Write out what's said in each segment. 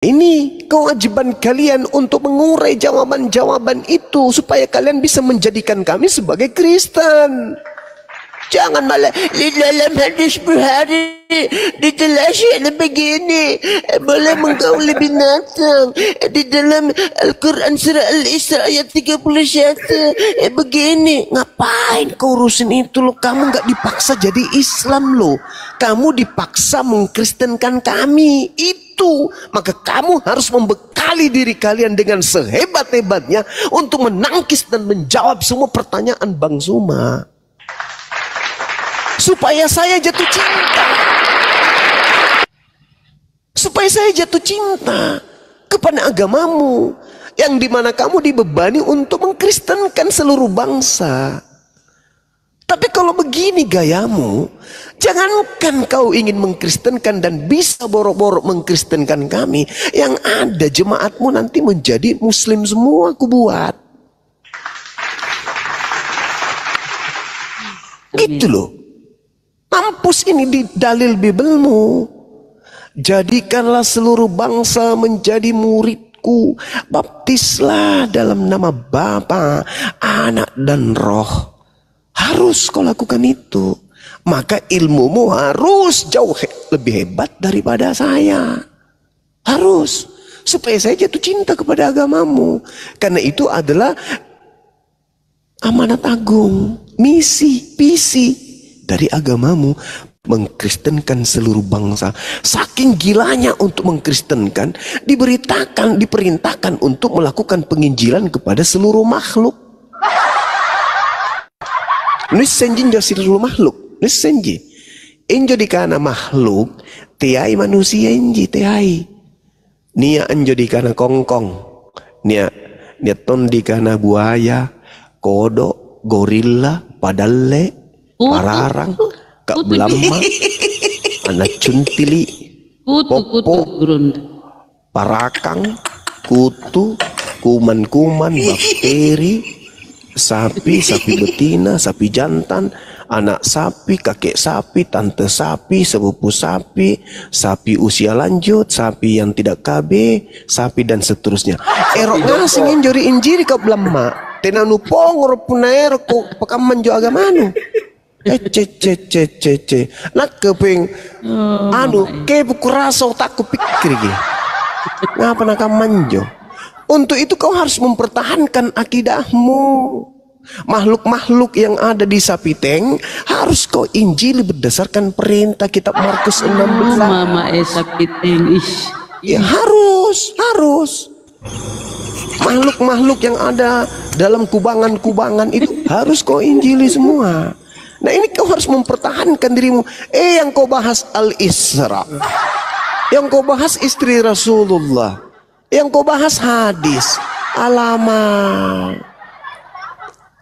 Ini kewajiban kalian untuk mengurai jawaban-jawaban itu supaya kalian bisa menjadikan kami sebagai Kristen. Jangan malah di dalam hadis Bukhari dijelaskan begini, boleh menggauli binatang. Di dalam Al-Quran surah Al-Isra ayat 31 begini. Ngapain kau urusin itu lo? Kamu nggak dipaksa jadi Islam lo. Kamu dipaksa mengkristenkan kami. Itu maka kamu harus membekali diri kalian dengan sehebat-hebatnya untuk menangkis dan menjawab semua pertanyaan Bang Zuma. Supaya saya jatuh cinta. Supaya saya jatuh cinta kepada agamamu, yang dimana kamu dibebani untuk mengkristenkan seluruh bangsa. Tapi kalau begini gayamu, jangankan kau ingin mengkristenkan dan bisa borok-borok mengkristenkan kami, yang ada jemaatmu nanti menjadi muslim semua aku buat. Gitu loh. Mampus ini di dalil Bibelmu. Jadikanlah seluruh bangsa menjadi muridku. Baptislah dalam nama Bapa, Anak dan Roh. Harus kau lakukan itu. Maka ilmumu harus jauh lebih hebat daripada saya. Harus. Supaya saya jatuh cinta kepada agamamu. Karena itu adalah amanat agung. Misi, visi dari agamamu, mengkristenkan seluruh bangsa. Saking gilanya untuk mengkristenkan, diperintahkan untuk melakukan penginjilan kepada seluruh makhluk. Nus senjin jo seluruh makhluk. Nus senji. Injo dikana makhluk, tiai manusia inji tiai. Nia anjo dikana kongkong. Nia ton dikana buaya, kodok, gorila, padalle, pararang, kak belama, anak cuntili, popo, parakang, kutu, kuman-kuman, bakteri, sapi betina, sapi jantan, anak sapi, kakek sapi, tante sapi, sepupu sapi, sapi usia lanjut, sapi yang tidak KB, sapi dan seterusnya. Eroknya singin jori injiri kau belama, tenanu pongor punaero ko pakaman jo agamanu. Nak keping ke buku rasa otakku pikir gitu. Ngapa nak manjo? Untuk itu kau harus mempertahankan akidahmu. Makhluk-makhluk yang ada di Sapiteng harus kau injili berdasarkan perintah kitab Markus 16. Mama Sapiteng. Ya harus. Makhluk-makhluk yang ada dalam kubangan-kubangan itu harus kau injili semua. Nah ini kau harus mempertahankan dirimu. Yang kau bahas Al-Isra, yang kau bahas istri Rasulullah, yang kau bahas hadis. Alamak,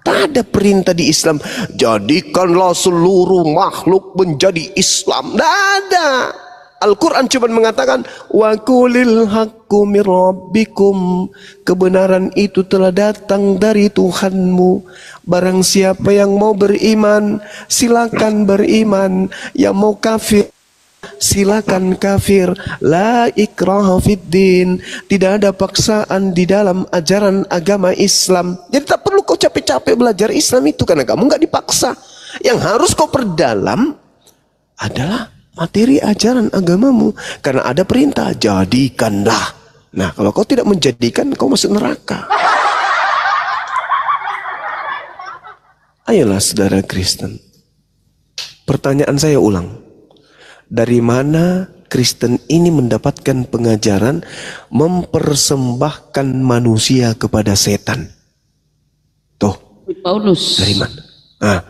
tak ada perintah di Islam jadikanlah seluruh makhluk menjadi Islam. Tidak ada. Al-Quran cuma mengatakan wa qulil haqqu mir rabbikum, kebenaran itu telah datang dari Tuhanmu. Barang siapa yang mau beriman silakan beriman, yang mau kafir silakan kafir. La ikraha fiddin, tidak ada paksaan di dalam ajaran agama Islam. Jadi tak perlu kau capek-capek belajar Islam itu karena kamu nggak dipaksa. Yang harus kau perdalam adalah materi ajaran agamamu, karena ada perintah jadikanlah. Nah kalau kau tidak menjadikan, kau masuk neraka. Ayolah saudara Kristen, pertanyaan saya ulang, dari mana Kristen ini mendapatkan pengajaran mempersembahkan manusia kepada setan? Tuh, Paulus. dari mana?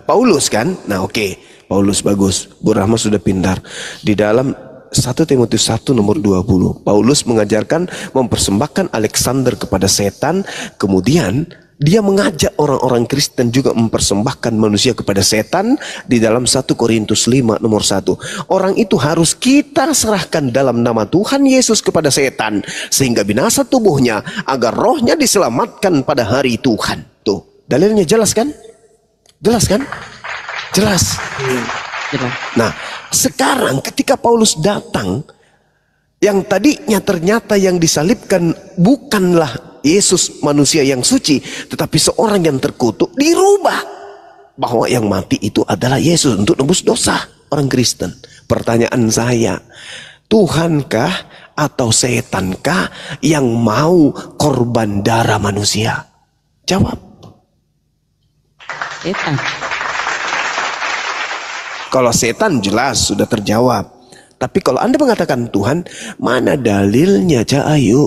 Paulus kan? Nah oke. Paulus bagus, Bu Rahma sudah pintar. Di dalam 1 Timotius 1 nomor 20, Paulus mengajarkan mempersembahkan Alexander kepada setan. Kemudian dia mengajak orang-orang Kristen juga mempersembahkan manusia kepada setan. Di dalam 1 Korintus 5 nomor 1, orang itu harus kita serahkan dalam nama Tuhan Yesus kepada setan, sehingga binasa tubuhnya, agar rohnya diselamatkan pada hari Tuhan. Tuh, dalilnya jelas kan? Jelas kan? Jelas. Nah, sekarang ketika Paulus datang Yang tadinya ternyata yang disalibkan bukanlah Yesus manusia yang suci, tetapi seorang yang terkutuk, dirubah bahwa yang mati itu adalah Yesus untuk nebus dosa orang Kristen. Pertanyaan saya, Tuhankah atau setankah yang mau korban darah manusia? Jawab. Setan. Kalau setan jelas sudah terjawab. Tapi kalau Anda mengatakan Tuhan, mana dalilnya, Cak Ayu?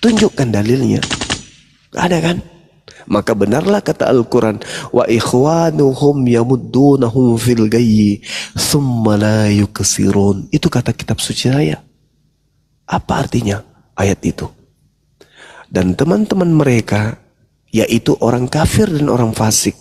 Tunjukkan dalilnya. Gak ada kan? Maka benarlah kata Al-Quran, wa ikhwanuhum yamuddunahum fil gayyi thumma la yukasirun. Itu kata kitab suci saya. Apa artinya ayat itu? Dan teman-teman mereka, yaitu orang kafir dan orang fasik,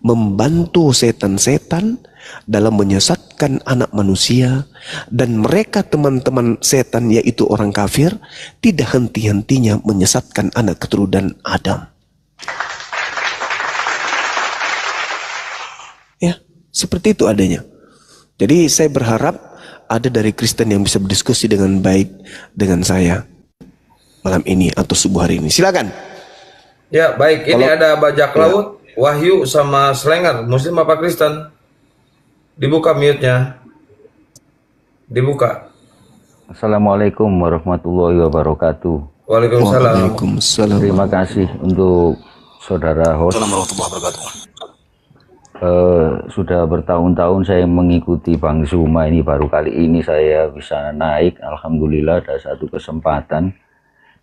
membantu setan-setan dalam menyesatkan anak manusia, dan mereka teman-teman setan yaitu orang kafir tidak henti-hentinya menyesatkan anak keturunan Adam. Ya, seperti itu adanya. Jadi saya berharap ada dari Kristen yang bisa berdiskusi dengan baik dengan saya malam ini atau subuh hari ini. Silakan. Ya, baik. Ini ada bajak laut, Wahyu sama Slenger, Muslim apa Kristen? Dibuka mute-nya. Dibuka. Assalamualaikum warahmatullahi wabarakatuh. Waalaikumsalam. Waalaikumsalam. Terima kasih untuk saudara host. Sudah bertahun-tahun saya mengikuti Bang Zuma, ini baru kali ini saya bisa naik. Alhamdulillah ada satu kesempatan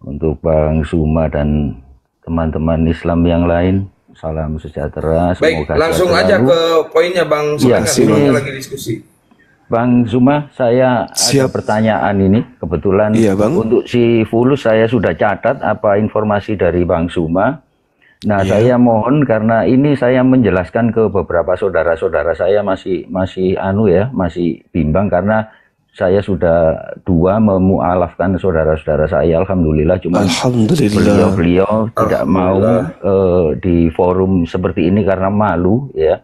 untuk Bang Zuma dan teman-teman Islam yang lain. Salam sejahtera. Baik, langsung aja ke poinnya Bang Zuma. Kita lagi diskusi. Bang Zuma, saya ada pertanyaan ini. Kebetulan untuk si Fulus saya sudah catat apa informasi dari Bang Zuma. Nah, saya mohon karena ini saya menjelaskan ke beberapa saudara-saudara saya masih bimbang karena saya sudah dua memualafkan saudara-saudara saya. Alhamdulillah, cuma beliau tidak mau di forum seperti ini karena malu ya.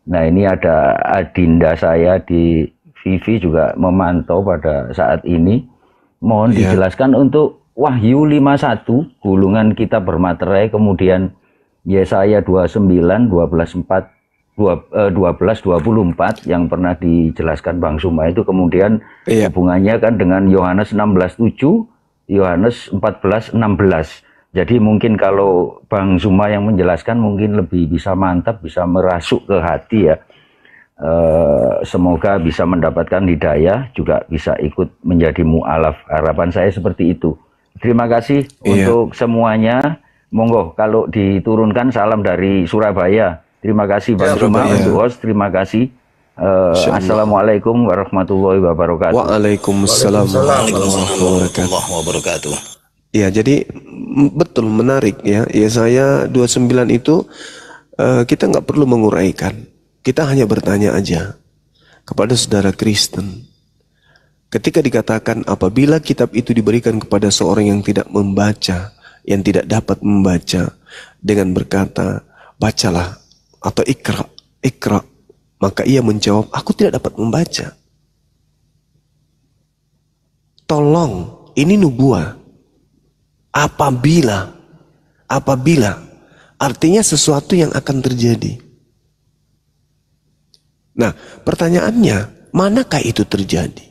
Nah, ini ada adinda saya di Vivi juga memantau pada saat ini. Mohon dijelaskan untuk Wahyu 51, gulungan kita bermaterai, kemudian Yesaya 29, 12:24 yang pernah dijelaskan Bang Zuma itu, kemudian hubungannya kan dengan Yohanes 16:7, Yohanes 14:16. Jadi mungkin kalau Bang Zuma yang menjelaskan mungkin lebih bisa mantap, bisa merasuk ke hati ya. Semoga bisa mendapatkan hidayah, juga bisa ikut menjadi mu'alaf. Harapan saya seperti itu. Terima kasih untuk semuanya. Monggo kalau diturunkan salam dari Surabaya. Terima kasih Bang Zuma untuk host. Terima kasih. Assalamualaikum warahmatullahi wabarakatuh. Waalaikumsalam warahmatullahi wabarakatuh. Ya, jadi betul, menarik ya. Yesaya 29 itu kita nggak perlu menguraikan. Kita hanya bertanya aja kepada saudara Kristen. Ketika dikatakan apabila kitab itu diberikan kepada seorang yang tidak membaca, yang tidak dapat membaca, dengan berkata, bacalah atau ikra, maka ia menjawab, aku tidak dapat membaca. Tolong, ini nubuah. Apabila artinya sesuatu yang akan terjadi. Nah, pertanyaannya, manakah itu terjadi?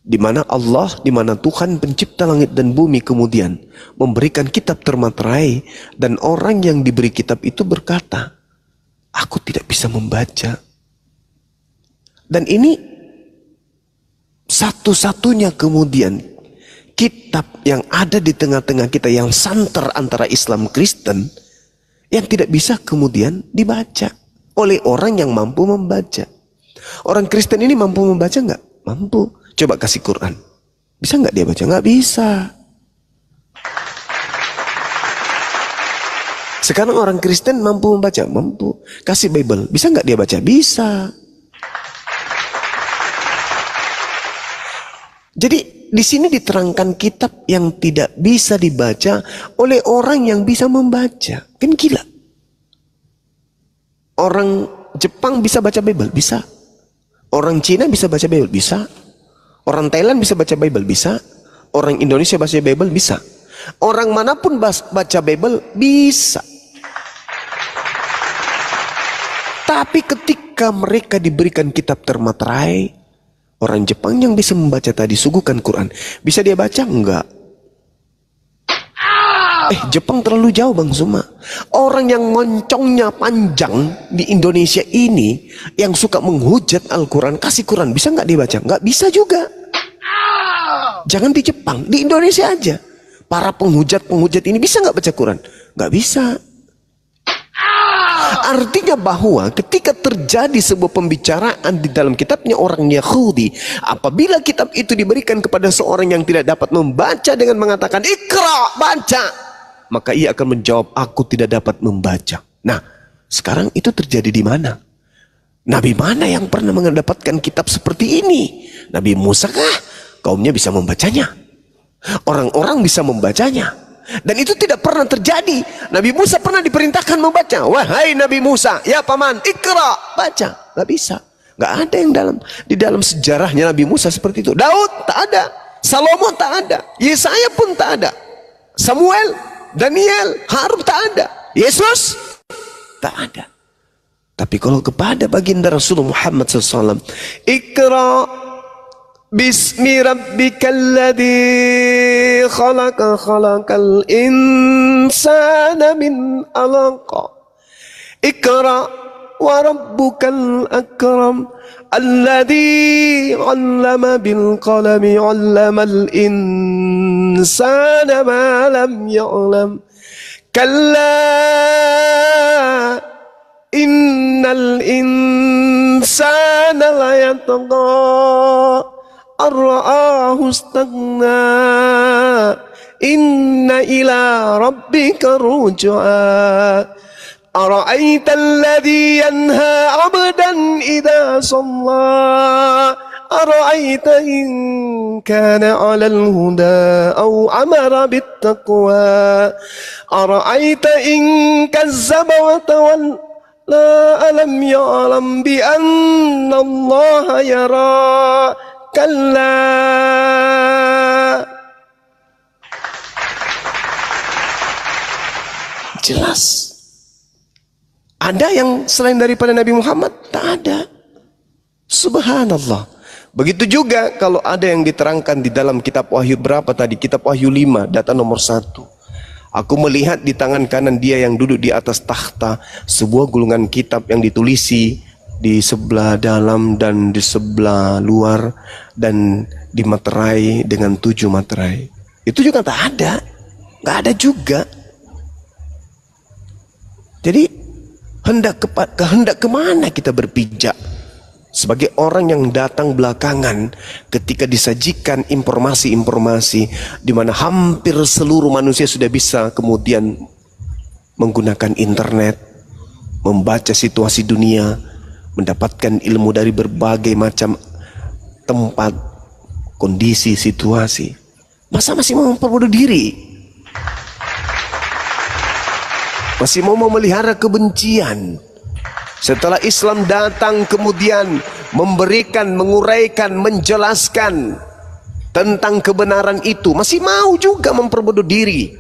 Di mana Allah, di mana Tuhan pencipta langit dan bumi kemudian memberikan kitab termaterai, dan orang yang diberi kitab itu berkata, aku tidak bisa membaca. Dan ini satu-satunya kemudian kitab yang ada di tengah-tengah kita yang santer antara Islam Kristen yang tidak bisa kemudian dibaca oleh orang yang mampu membaca. Orang Kristen ini mampu membaca nggak? Mampu. Coba kasih Quran. Bisa nggak dia baca? Nggak bisa. Sekarang orang Kristen mampu membaca? Mampu. Kasih Bible. Bisa nggak dia baca? Bisa. Jadi di sini diterangkan kitab yang tidak bisa dibaca oleh orang yang bisa membaca. Kan gila. Orang Jepang bisa baca Bible? Bisa. Orang Cina bisa baca Bible? Bisa. Orang Thailand bisa baca Bible, bisa. Orang Indonesia baca Bible, bisa. Orang manapun baca Bible, bisa. Tapi ketika mereka diberikan kitab termaterai, orang Jepang yang bisa membaca tadi suguhkan Quran, bisa dia baca? Enggak. Jepang terlalu jauh Bang Suma. Orang yang moncongnya panjang di Indonesia ini, yang suka menghujat Al-Quran, kasih Quran, bisa nggak dibaca? Nggak bisa juga. Jangan di Jepang, di Indonesia aja. Para penghujat ini bisa nggak baca Quran? Nggak bisa. Artinya bahwa ketika terjadi sebuah pembicaraan di dalam kitabnya orang Yahudi, apabila kitab itu diberikan kepada seorang yang tidak dapat membaca dengan mengatakan Iqra, baca, maka ia akan menjawab, aku tidak dapat membaca. Nah, sekarang itu terjadi di mana? Nabi mana yang pernah mendapatkan kitab seperti ini? Nabi Musa kah? Kaumnya bisa membacanya. Orang-orang bisa membacanya. Dan itu tidak pernah terjadi. Nabi Musa pernah diperintahkan membaca. Wahai Nabi Musa, ya paman, Iqra, baca. Gak bisa. Gak ada yang di dalam sejarahnya Nabi Musa seperti itu. Daud tak ada. Salomo tak ada. Yesaya pun tak ada. Samuel, Daniel, Harun tak ada. Yesus tak ada. Tapi kalau kepada baginda Rasulullah Muhammad SAW, Iqra bismi rabbikal ladzi khalaqa khalaqal insana min 'alaq. Iqra wa rabbukal akram alladzi 'allama bil qalami 'allamal insana ma lam ya'lam. Kalla innal insana la yatagha ar-ra'ahu istaghna inna ila rabbika ruj'a ara'aita alladhi yanha 'abdan idha shalla ara'aita in kana 'alal huda aw amara bit taqwa ara'aita in kazzaba wa tawalla alam ya'lam bi anna Allah yara kalla. Jelas. Ada yang selain daripada Nabi Muhammad? Tak ada. Subhanallah. Begitu juga kalau ada yang diterangkan di dalam kitab Wahyu berapa tadi? Kitab Wahyu 5, data nomor 1. Aku melihat di tangan kanan dia yang duduk di atas takhta sebuah gulungan kitab yang ditulisi di sebelah dalam dan di sebelah luar dan dimaterai dengan 7 materai. Itu juga tak ada. Nggak ada juga. Jadi hendak kemana kita berpijak sebagai orang yang datang belakangan ketika disajikan informasi-informasi di mana hampir seluruh manusia sudah bisa kemudian menggunakan internet, membaca situasi dunia, mendapatkan ilmu dari berbagai macam tempat, kondisi, situasi. Masa masih mau memperbodoh diri? Masih mau memelihara kebencian? Setelah Islam datang kemudian memberikan, menguraikan, menjelaskan tentang kebenaran itu, masih mau juga memperbodoh diri.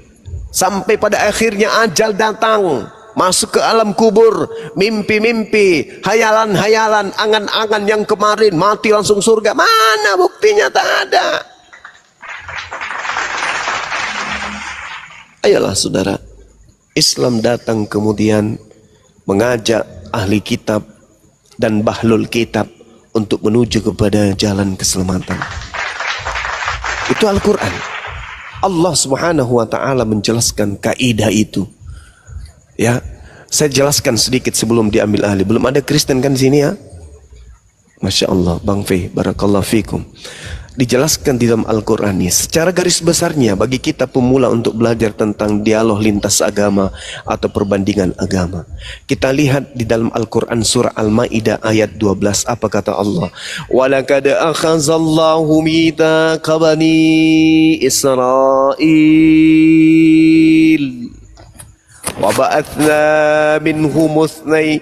Sampai pada akhirnya ajal datang, masuk ke alam kubur, mimpi-mimpi, hayalan-hayalan, angan-angan yang kemarin, mati langsung surga. Mana buktinya? Tak ada. Ayolah saudara, Islam datang kemudian mengajak ahli kitab dan bahlul kitab untuk menuju kepada jalan keselamatan. Itu Al-Quran. Allah Subhanahu wa ta'ala menjelaskan kaidah itu. Ya, saya jelaskan sedikit sebelum diambil alih. Belum ada Kristen kan di sini ya? Masya Allah, Bang Fei, barakallahu fikum. Dijelaskan di dalam Al-Quran ini secara garis besarnya bagi kita pemula untuk belajar tentang dialog lintas agama atau perbandingan agama. Kita lihat di dalam Al-Quran surah Al-Ma'idah ayat 12, apa kata Allah? Walaqad akhazallahu mitsaqa bani Israil wa ba'athna minhum 12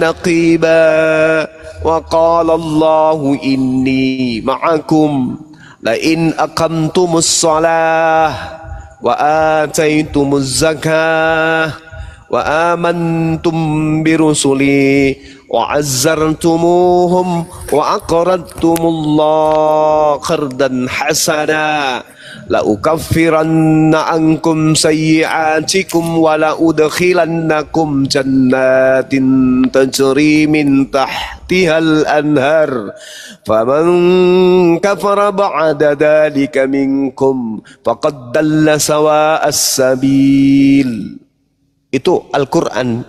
naqiba wa qala Allahu inni ma'akum la in aqamtumus shalah wa ataitumuz zakah wa amantum birusuli wa azzartumuhum wa aqradtumullah qardan hasana la ukaffiranna ankum sayyi'atikum wa la udkhilannakum jannatin tajri min tahtihal anhar faman kafara ba'da dhalika minkum faqad dalla sawa'as sabil. Itu Al-Quran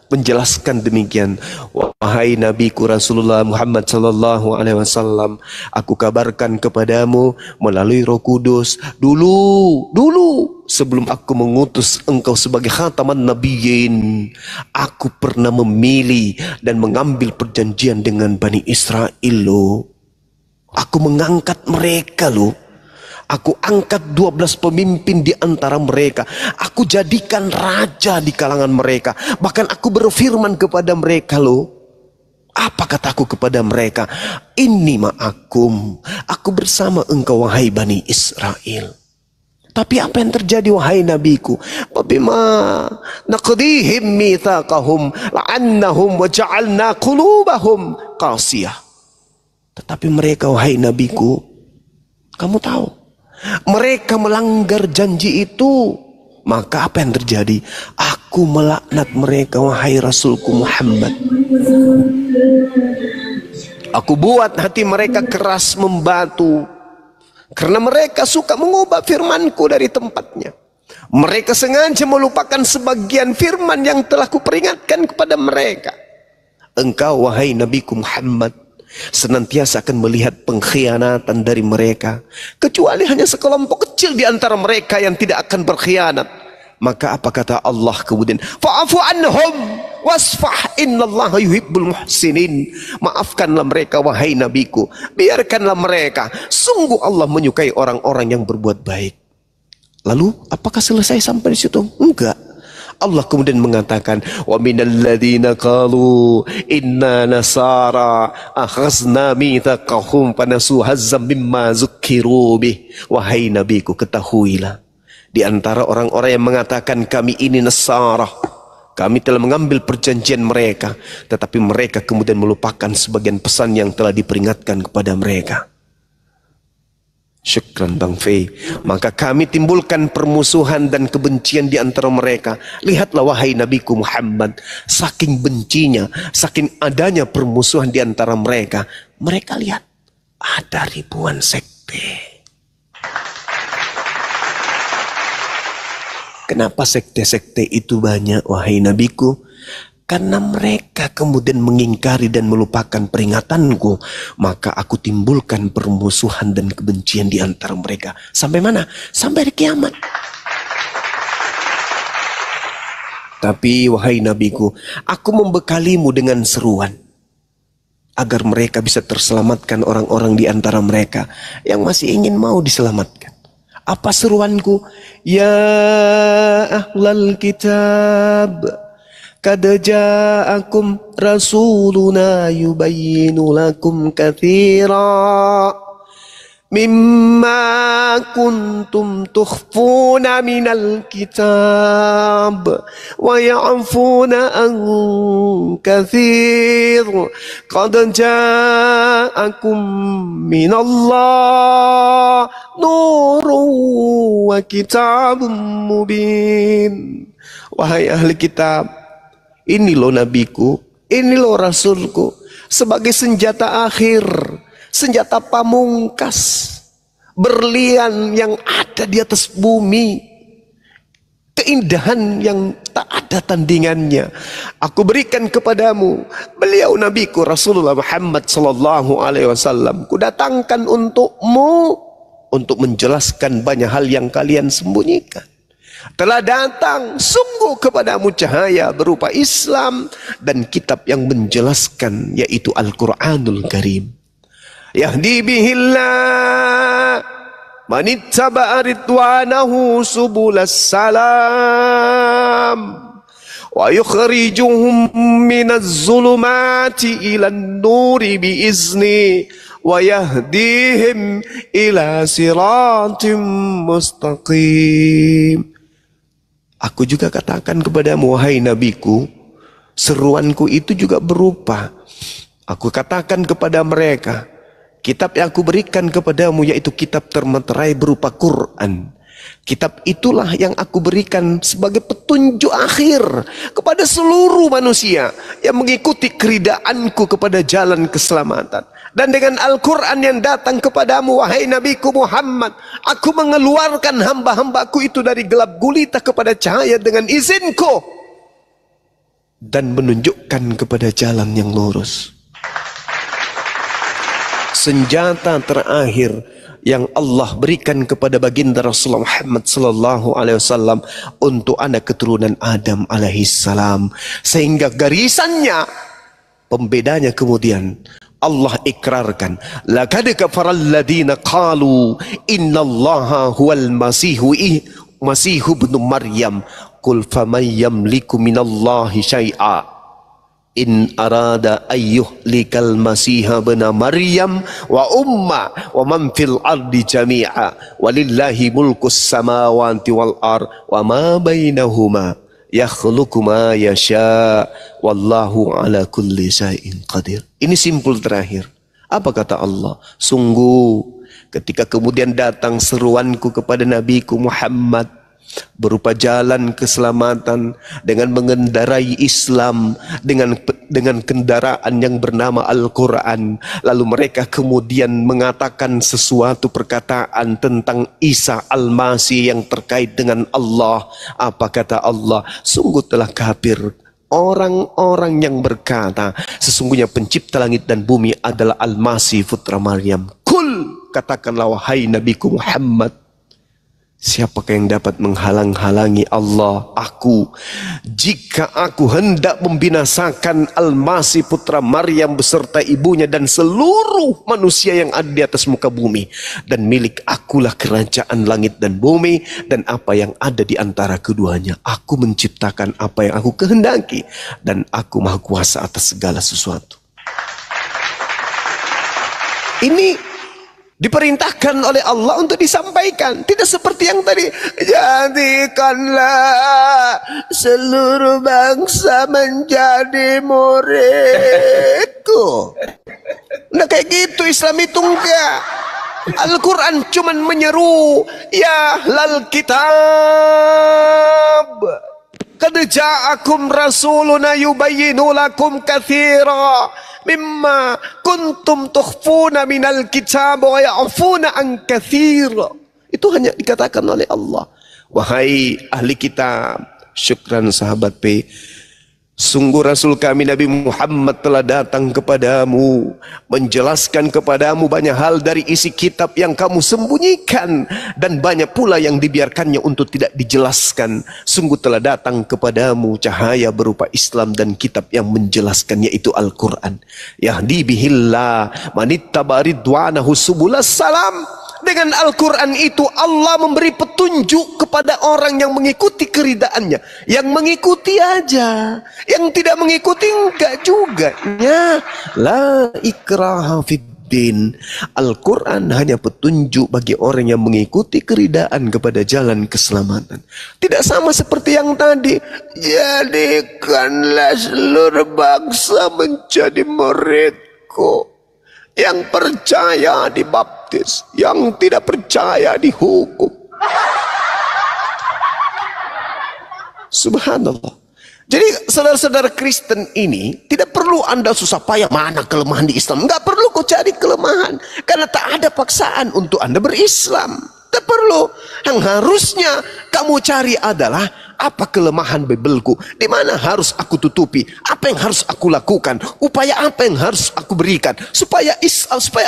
menjelaskan demikian. Wahai Nabiku Rasulullah Muhammad sallallahu alaihi wasallam, aku kabarkan kepadamu melalui Roh Kudus dulu sebelum aku mengutus engkau sebagai khataman nabiyyin, aku pernah memilih dan mengambil perjanjian dengan Bani Israel lo. Aku mengangkat mereka lo. Aku angkat 12 pemimpin di antara mereka. Aku jadikan raja di kalangan mereka. Bahkan aku berfirman kepada mereka loh. Apa kataku kepada mereka? Inni ma'akum. Aku bersama engkau wahai Bani Israel. Tapi apa yang terjadi wahai nabiku? Bima naqdihim mitsaqahum la'annahum wa ja'alna qulubahum qasiyah. Tetapi mereka wahai nabiku, kamu tahu, mereka melanggar janji itu, maka apa yang terjadi? Aku melaknat mereka wahai Rasulku Muhammad. Aku buat hati mereka keras membatu, karena mereka suka mengubah firmanku dari tempatnya. Mereka sengaja melupakan sebagian firman yang telah kuperingatkan kepada mereka. Engkau wahai Nabiku Muhammad senantiasa akan melihat pengkhianatan dari mereka, kecuali hanya sekelompok kecil di antara mereka yang tidak akan berkhianat. Maka apa kata Allah kemudian? Fa'afu anhum wasfah innallaha yuhibbul muhsinin. Maafkanlah mereka wahai nabiku, biarkanlah mereka, sungguh Allah menyukai orang-orang yang berbuat baik. Lalu apakah selesai sampai di situ? Enggak. Allah kemudian mengatakan, wa minal ladzina qalu inna nasara akhazna mitsaqahum fanasu hazzam mimma zukkiru bih. Wahai nabiku, ketahuilah, di antara orang-orang yang mengatakan kami ini Nasara, kami telah mengambil perjanjian mereka, tetapi mereka kemudian melupakan sebagian pesan yang telah diperingatkan kepada mereka. Syukran Bang Fei. Maka kami timbulkan permusuhan dan kebencian di antara mereka. Lihatlah wahai Nabiku Muhammad, saking bencinya, saking adanya permusuhan di antara mereka, mereka lihat ada ribuan sekte. Kenapa sekte-sekte itu banyak wahai Nabiku? Karena mereka kemudian mengingkari dan melupakan peringatanku, maka aku timbulkan permusuhan dan kebencian di antara mereka. Sampai mana? Sampai hari kiamat. Tapi wahai nabiku, aku membekalimu dengan seruan agar mereka bisa terselamatkan orang-orang di antara mereka yang masih ingin mau diselamatkan. Apa seruanku? Ya ahlal kitab, qad ja'akum rasuluna yubayyinu lakum katsira mimma kuntum tukhfuna minal kitab wa ya'funa an katsir qad ja'akum minallah nurun wa kitabun mubin. Wahai ahli kitab, ini loh nabiku, ini loh rasulku, sebagai senjata akhir, senjata pamungkas, berlian yang ada di atas bumi, keindahan yang tak ada tandingannya. Aku berikan kepadamu, beliau nabiku Rasulullah Muhammad sallallahu alaihi wasallam. Kudatangkan untukmu untuk menjelaskan banyak hal yang kalian sembunyikan. Telah datang sungguh kepadamu cahaya berupa Islam dan kitab yang menjelaskan, yaitu Al-Quranul Karim. Yahdi bihillah man ittaba'a ridwanahu subulas salam wa yukhrijuhum minaz zulumati ilan nuri biizni wa yahdihim ila siratim mustaqim. Aku juga katakan kepadamu, wahai nabiku, seruanku itu juga berupa. Aku katakan kepada mereka, kitab yang aku berikan kepadamu yaitu kitab termeterai berupa Quran. Kitab itulah yang aku berikan sebagai petunjuk akhir kepada seluruh manusia yang mengikuti keridaanku kepada jalan keselamatan. Dan dengan Al-Quran yang datang kepadamu, wahai nabiku Muhammad, aku mengeluarkan hamba-hambaku itu dari gelap gulita kepada cahaya dengan izinku dan menunjukkan kepada jalan yang lurus. Senjata terakhir yang Allah berikan kepada baginda Rasulullah Muhammad sallallahu alaihi wasallam untuk anak keturunan Adam alaihi salam, sehingga garisannya, pembedanya kemudian Allah ikrarkan, laqad kafaral ladina qalu innallaha huwal masihu ibnu maryam qul faman yamliku minallahi syai'a in arada ayyuhlikal masiha bena maryam wa umma wa man fil ardi jami'a walillahi mulkus samawati wal ar wa ma bainahuma yakhluqu ma yasha wallahu ala kulli syai'in qadir. Ini simpul terakhir. Apa kata Allah? Sungguh ketika kemudian datang seruanku kepada nabiku Muhammad berupa jalan keselamatan dengan mengendarai Islam dengan kendaraan yang bernama Al-Quran, lalu mereka kemudian mengatakan sesuatu perkataan tentang Isa Al-Masih yang terkait dengan Allah. Apa kata Allah? Sungguh telah kafir orang-orang yang berkata sesungguhnya pencipta langit dan bumi adalah Al-Masih putra Maryam. Kul, katakanlah wahai nabiku Muhammad, siapakah yang dapat menghalang-halangi Allah? Aku, jika aku hendak membinasakan Al-Masih putra Maryam beserta ibunya dan seluruh manusia yang ada di atas muka bumi, dan milik akulah kerajaan langit dan bumi dan apa yang ada di antara keduanya. Aku menciptakan apa yang aku kehendaki dan aku maha kuasa atas segala sesuatu. Ini diperintahkan oleh Allah untuk disampaikan. Tidak seperti yang tadi, jadikanlah seluruh bangsa menjadi muridku. Nah kayak gitu Islam itu enggak. Al-Quran cuman menyeru, ya lal kitab qad ja'akum rasuluna yubayyinu lakum katsira mimma kuntum tukhfuna minal kitab wa ya'funa an katsira. Itu hanya dikatakan oleh Allah, wahai ahli kitab, syukran sahabat P, sungguh Rasul kami Nabi Muhammad telah datang kepadamu, menjelaskan kepadamu banyak hal dari isi kitab yang kamu sembunyikan, dan banyak pula yang dibiarkannya untuk tidak dijelaskan. Sungguh telah datang kepadamu cahaya berupa Islam dan kitab yang menjelaskan, yaitu Al-Quran. Yahdi bihillah manittaba ridwanahu subulas salam. Dengan Al-Quran itu Allah memberi petunjuk kepada orang yang mengikuti keridaannya. Yang mengikuti aja, yang tidak mengikuti enggak juga. Ya, la ikraha fiddin. Al-Quran hanya petunjuk bagi orang yang mengikuti keridaan kepada jalan keselamatan. Tidak sama seperti yang tadi, jadikanlah seluruh bangsa menjadi muridku. Yang percaya dibaptis, yang tidak percaya dihukum. Subhanallah. Jadi saudara-saudara Kristen ini tidak perlu Anda susah payah mana kelemahan di Islam. Enggak perlu kau cari kelemahan, karena tak ada paksaan untuk Anda berislam. Tak perlu. Yang harusnya kamu cari adalah, apa kelemahan Bibelku? Di mana harus aku tutupi? Apa yang harus aku lakukan? Upaya apa yang harus aku berikan? Supaya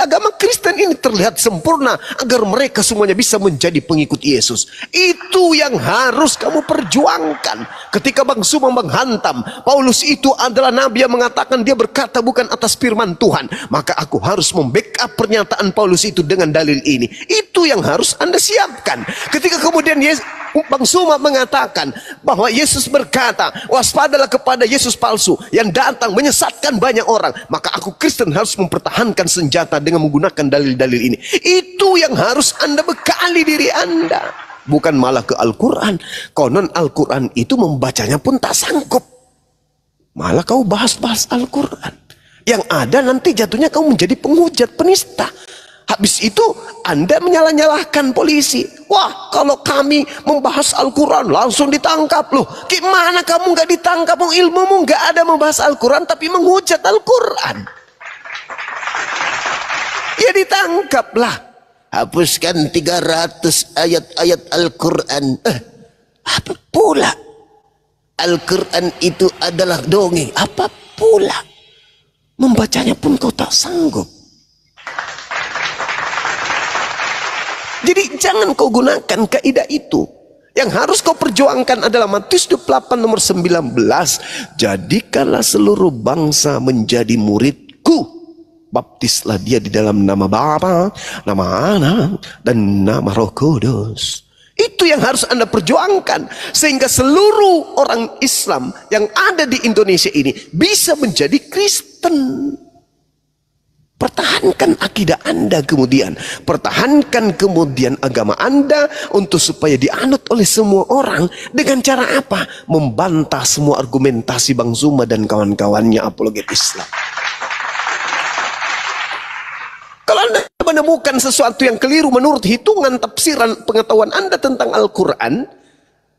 agama Kristen ini terlihat sempurna, agar mereka semuanya bisa menjadi pengikut Yesus. Itu yang harus kamu perjuangkan. Ketika Bang Suma menghantam, Paulus itu adalah nabi yang mengatakan dia berkata bukan atas firman Tuhan, maka aku harus membackup pernyataan Paulus itu dengan dalil ini. Itu yang harus Anda siapkan. Ketika kemudian Bang Suma mengatakan bahwa Yesus berkata, waspadalah kepada Yesus palsu yang datang menyesatkan banyak orang. Maka aku Kristen harus mempertahankan senjata dengan menggunakan dalil-dalil ini. Itu yang harus Anda bekali diri Anda. Bukan malah ke Al-Quran. Konon Al-Quran itu membacanya pun tak sanggup. Malah kau bahas-bahas Al-Quran. Yang ada nanti jatuhnya kau menjadi penghujat, penista. Habis itu Anda menyalah-nyalahkan polisi. Wah, kalau kami membahas Al-Quran langsung ditangkap loh. Gimana kamu nggak ditangkap? Ilmumu nggak ada membahas Al-Quran tapi menghujat Al-Quran. Ya ditangkaplah. Hapuskan 300 ayat-ayat Al-Quran. Apa pula? Al-Quran itu adalah dongeng. Apa pula? Membacanya pun kau tak sanggup. Jadi jangan kau gunakan kaidah itu. Yang harus kau perjuangkan adalah Matius 28 nomor 19. Jadikanlah seluruh bangsa menjadi muridku. Baptislah dia di dalam nama Bapa, nama Anak, dan nama Roh Kudus. Itu yang harus Anda perjuangkan. Sehingga seluruh orang Islam yang ada di Indonesia ini bisa menjadi Kristen. Pertahankan akidah Anda kemudian. Pertahankan kemudian agama Anda untuk supaya dianut oleh semua orang. Dengan cara apa? Membantah semua argumentasi Bang Suma dan kawan-kawannya apologet Islam. Kalau Anda menemukan sesuatu yang keliru menurut hitungan tafsiran pengetahuan Anda tentang Al-Quran,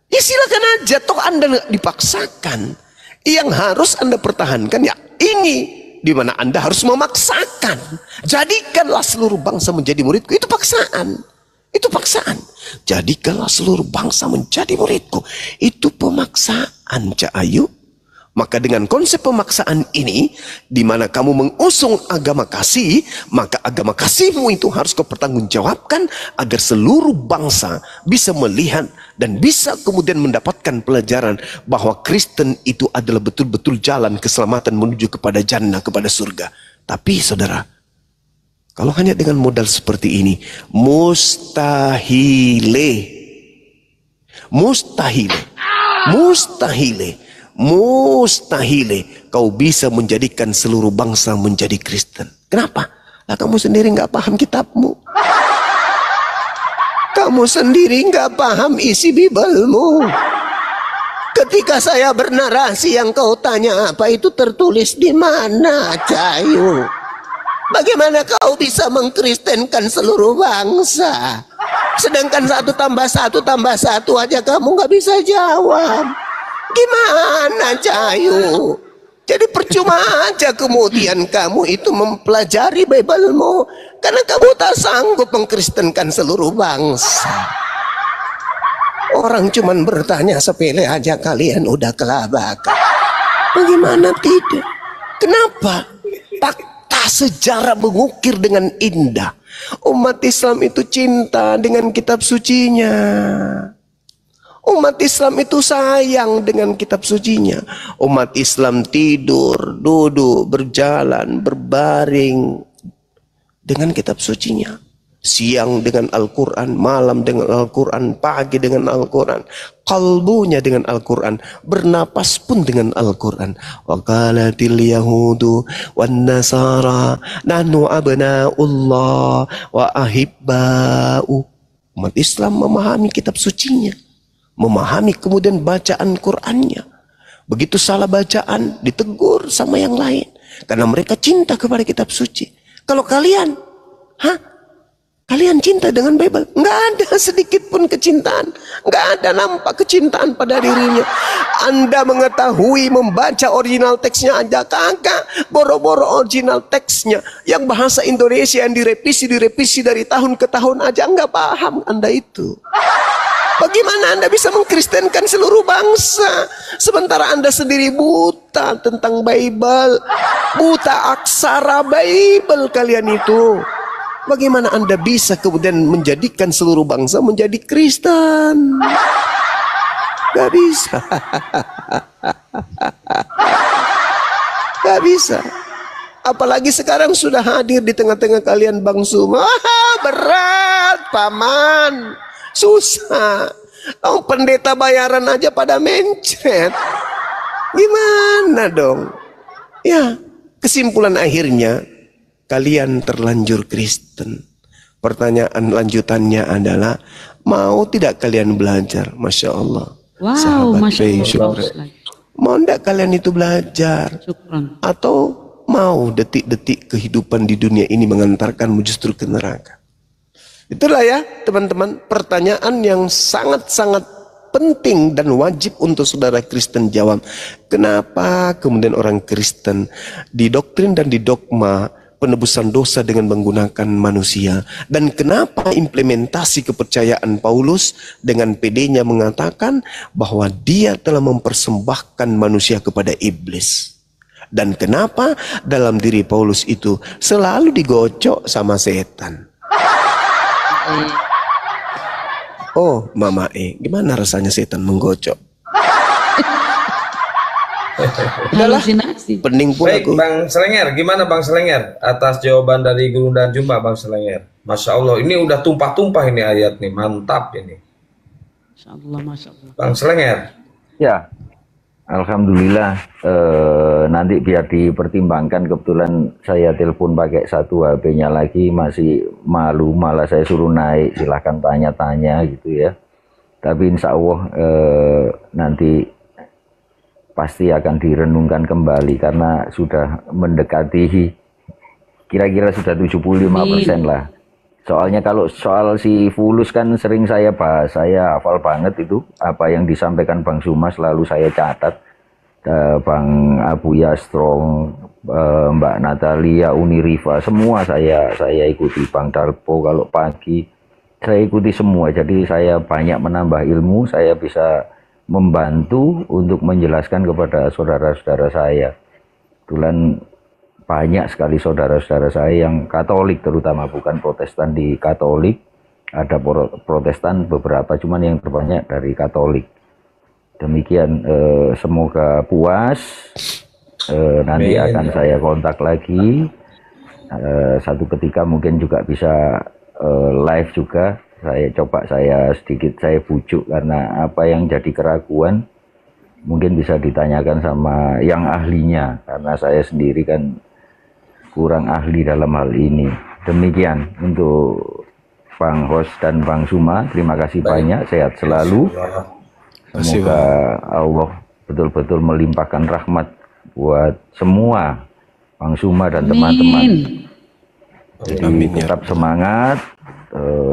ya silakan aja, toh Anda dipaksakan. Yang harus Anda pertahankan ya ini, di mana Anda harus memaksakan. Jadikanlah seluruh bangsa menjadi muridku. Itu paksaan. Itu paksaan. Jadikanlah seluruh bangsa menjadi muridku. Itu pemaksaan, Cak Ayu. Maka dengan konsep pemaksaan ini, di mana kamu mengusung agama kasih, maka agama kasihmu itu harus kau pertanggungjawabkan agar seluruh bangsa bisa melihat dan bisa kemudian mendapatkan pelajaran bahwa Kristen itu adalah betul-betul jalan keselamatan menuju kepada jannah, kepada surga. Tapi saudara, kalau hanya dengan modal seperti ini, mustahile kau bisa menjadikan seluruh bangsa menjadi Kristen. Kenapa? Lah kamu sendiri nggak paham kitabmu. Kamu sendiri nggak paham isi Bibelmu. Ketika saya bernarasi yang kau tanya apa itu tertulis di mana, Cayu? Bagaimana kau bisa mengkristenkan seluruh bangsa? Sedangkan 1 tambah 1 tambah 1 aja kamu nggak bisa jawab. Gimana, Cayu? Jadi percuma aja kemudian kamu itu mempelajari Bibelmu, karena kamu tak sanggup mengkristenkan seluruh bangsa. Orang cuman bertanya sepele aja kalian udah kelabakan. Bagaimana tidak? Kenapa? Fakta sejarah mengukir dengan indah. Umat Islam itu cinta dengan kitab sucinya. Umat Islam itu sayang dengan kitab sucinya. Umat Islam tidur, duduk, berjalan, berbaring dengan kitab sucinya. Siang dengan Al-Quran, malam dengan Al-Quran, pagi dengan Al-Quran, kalbunya dengan Al-Quran, bernapas pun dengan Al-Quran. Wa qalatil yahudu wan nasara nahnu abna'ullah wa ahibba'u. Umat Islam memahami kitab sucinya, memahami kemudian bacaan Qur'annya. Begitu salah bacaan ditegur sama yang lain, karena mereka cinta kepada kitab suci. Kalau kalian, kalian cinta dengan Bible? Nggak ada sedikit pun kecintaan, nggak ada nampak kecintaan pada dirinya. Anda mengetahui membaca original teksnya aja kagak, boro-boro original teksnya yang bahasa Indonesia yang direvisi dari tahun ke tahun aja nggak paham Anda itu. Bagaimana Anda bisa mengkristenkan seluruh bangsa sementara Anda sendiri buta tentang Bible, buta aksara Bible kalian itu? Bagaimana Anda bisa kemudian menjadikan seluruh bangsa menjadi Kristen? Gak bisa. Gak bisa. Apalagi sekarang sudah hadir di tengah-tengah kalian Bang Suma. Berat, Paman. Susah. Oh, pendeta bayaran aja pada mencret. Gimana dong? Ya, kesimpulan akhirnya kalian terlanjur Kristen. Pertanyaan lanjutannya adalah, mau tidak kalian belajar? Masya Allah. Wow, Sahabat Masya Faye, Allah. syukran. Mau tidak kalian itu belajar? Syukran. Atau mau detik-detik kehidupan di dunia ini mengantarkanmu justru ke neraka? Itulah ya teman-teman, pertanyaan yang sangat-sangat penting dan wajib untuk saudara Kristen jawab. Kenapa kemudian orang Kristen didoktrin dan didogma penebusan dosa dengan menggunakan manusia, dan kenapa implementasi kepercayaan Paulus dengan pedenya mengatakan bahwa dia telah mempersembahkan manusia kepada iblis, dan kenapa dalam diri Paulus itu selalu digocok sama setan. Oh Mama gimana rasanya setan menggocok? Udahlah, pening pun baik, aku. Bang Selenger, gimana Bang Selenger atas jawaban dari Guru dan Jumba, Bang Selenger? Masya Allah, ini udah tumpah-tumpah ini ayat nih, mantap ini. Masya Allah, Masya Allah. Bang Selenger. Ya, alhamdulillah. Nanti biar dipertimbangkan, kebetulan saya telepon pakai satu HP-nya lagi, masih malu, malah saya suruh naik, silahkan tanya-tanya gitu ya. Tapi insya Allah nanti pasti akan direnungkan kembali karena sudah mendekati kira-kira sudah 75% lah. Soalnya kalau soal si fulus kan sering saya bahas, saya hafal banget itu apa yang disampaikan Bang Suma, selalu saya catat. Bang Abu Yastrong, Mbak Natalia, Uni Riva, semua saya ikuti. Bang Darpo kalau pagi saya ikuti semua, jadi saya banyak menambah ilmu, saya bisa membantu untuk menjelaskan kepada saudara-saudara saya. Kebetulan banyak sekali saudara-saudara saya yang Katolik, terutama bukan Protestan di Katolik. Ada Protestan beberapa, cuman yang terbanyak dari Katolik. Demikian, semoga puas. Nanti akan saya kontak lagi. Satu ketika mungkin juga bisa live juga. Saya sedikit saya bujuk, karena apa yang jadi keraguan mungkin bisa ditanyakan sama yang ahlinya, karena saya sendiri kan kurang ahli dalam hal ini. Demikian untuk Bang Host dan Bang Suma, terima kasih banyak, sehat selalu. Semoga Allah betul-betul melimpahkan rahmat buat semua Bang Suma dan teman-teman. Jadi tetap semangat,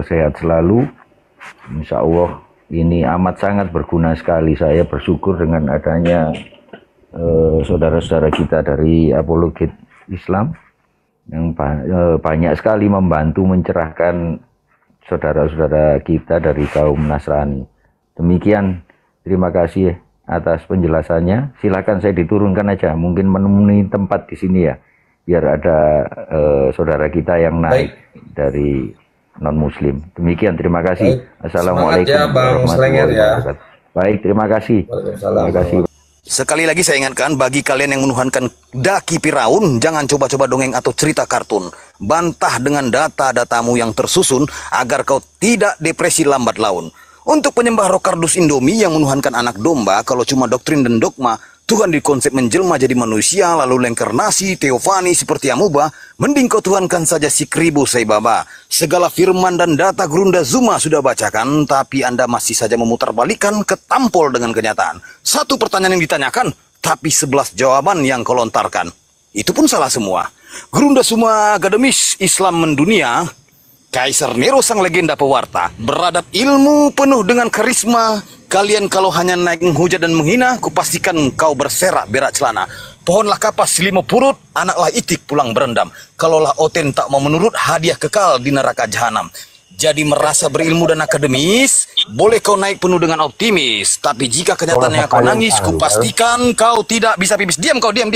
sehat selalu. Insya Allah ini amat sangat berguna sekali. Saya bersyukur dengan adanya saudara-saudara kita dari Apologet Islam yang banyak sekali membantu mencerahkan saudara-saudara kita dari kaum Nasrani. Demikian, terima kasih atas penjelasannya. Silakan saya diturunkan aja, mungkin menemui tempat di sini ya, biar ada saudara kita yang naik dari non-muslim. Demikian, terima kasih. Assalamualaikum warahmatullahi wabarakatuh. Baik, terima kasih. Terima kasih. Sekali lagi saya ingatkan, bagi kalian yang menuhankan daki Firaun, jangan coba-coba dongeng atau cerita kartun. Bantah dengan data-datamu yang tersusun agar kau tidak depresi lambat laun. Untuk penyembah roh kardus Indomie yang menuhankan anak domba, kalau cuma doktrin dan dogma, Tuhan dikonsep menjelma jadi manusia, lalu lengkarnasi, teofani seperti amuba, mending kau tuhankan saja si Kribo Saibaba. Segala firman dan data Gurunda Zuma sudah bacakan, tapi Anda masih saja memutarbalikkan, ketampol dengan kenyataan. Satu pertanyaan yang ditanyakan, tapi 11 jawaban yang kau lontarkan. Itu pun salah semua. Gurunda Zuma Akademis Islam Mendunia, Kaisar Nero sang legenda pewarta, beradab ilmu penuh dengan karisma. Kalian kalau hanya naik menghujat dan menghina, kupastikan kau berserak berak celana. Pohonlah kapas lima purut, anaklah itik pulang berendam. Kalaulah Oten tak mau menurut, hadiah kekal di neraka jahanam. Jadi merasa berilmu dan akademis, boleh kau naik penuh dengan optimis. Tapi jika kenyataannya kau nangis, kupastikan kau tidak bisa pipis. Diam kau, diam,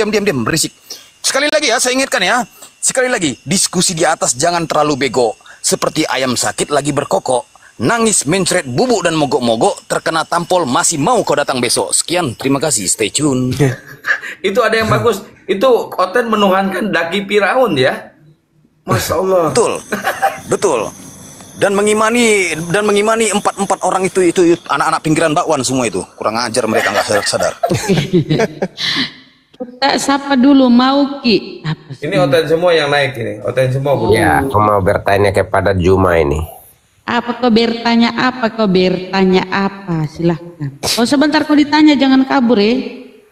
berisik. Sekali lagi ya, saya ingatkan ya. Sekali lagi, diskusi di atas jangan terlalu bego. Seperti ayam sakit lagi berkokok. Nangis, mencret, bubuk dan mogok-mogok, terkena tampol, masih mau kau datang besok. Sekian, terima kasih, stay tune. Itu ada yang bagus. Itu Oten menuhankan daki Firaun ya. Masya Allah. Betul, betul. dan mengimani empat orang itu anak-anak pinggiran bakwan semua itu. Kurang ajar mereka, nggak sadar. Tak sapa dulu mau Ki. Apa sih? Ini oten semua yang naik ini. Oten semua Bu. Ya, aku mau bertanya kepada Juma ini. Apa kau bertanya apa? Kau bertanya apa? Silahkan. Oh sebentar kau ditanya, jangan kabur ya.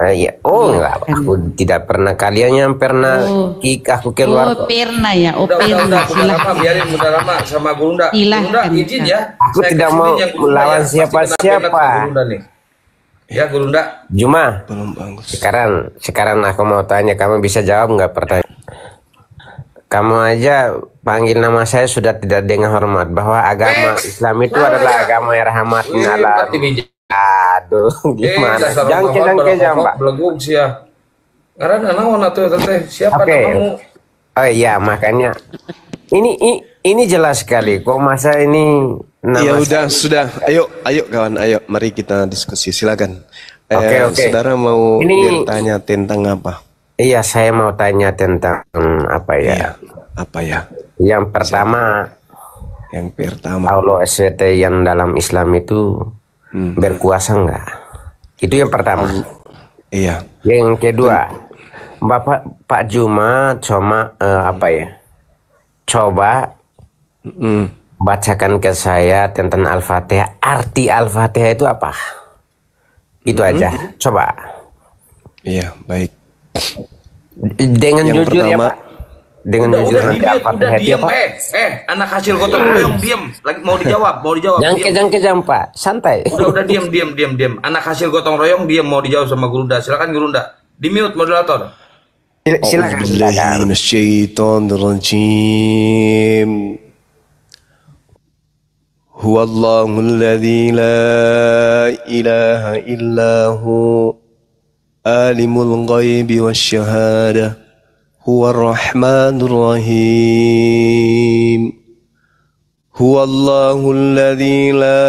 Iya. Oh enggak, aku tidak pernah. Kalian yang pernah kick aku keluar. Oh pernah ya. Oh Udah pernah. lama, biarin udah lama sama Gurunda. Gurunda izin ya. Aku tidak mau melawan siapa-siapa. Ya Gurunda. Juma. Belum bagus. Sekarang aku mau tanya, kamu bisa jawab nggak pertanyaan? Kamu aja panggil nama saya sudah tidak dengan hormat, bahwa agama Islam itu adalah agama yang rahmatin alam. Aduh, gimana? Jangke jamba. Beleguk sih ya. Karena naon atuh teh? Siapa namamu? Oh iya, makanya ini jelas sekali. Kok masa ini nama Ya sudah. Ayo kawan, ayo mari kita diskusi. Silakan. Oke. Saudara mau Ini bertanya tentang apa? Iya, saya mau tanya tentang apa ya? Iya, apa ya? Yang pertama, Allah SWT yang dalam Islam itu berkuasa enggak? Itu yang pertama. Iya. Yang kedua, Pak Juma coba bacakan ke saya tentang Al-Fatihah. Arti Al-Fatihah itu apa? Itu aja. Coba. Iya, baik. Dengan yang jujur pertama, ya Pak. Dengan jujur nanti Al-Fatihah itu apa? Anak hasil gotong royong diam. Lagi mau dijawab. Jangan Pak, santai. Udah diam. Anak hasil gotong royong diam, mau dijawab sama Gurunda. Silakan Gurunda. Di mute moderator. Silakan. Minasyaitonirrajim. Huwallahul ladzi la ilaha illahu alimul ghaibi wasyahadah huwar rahmanur rahim. Huwallahul ladzi la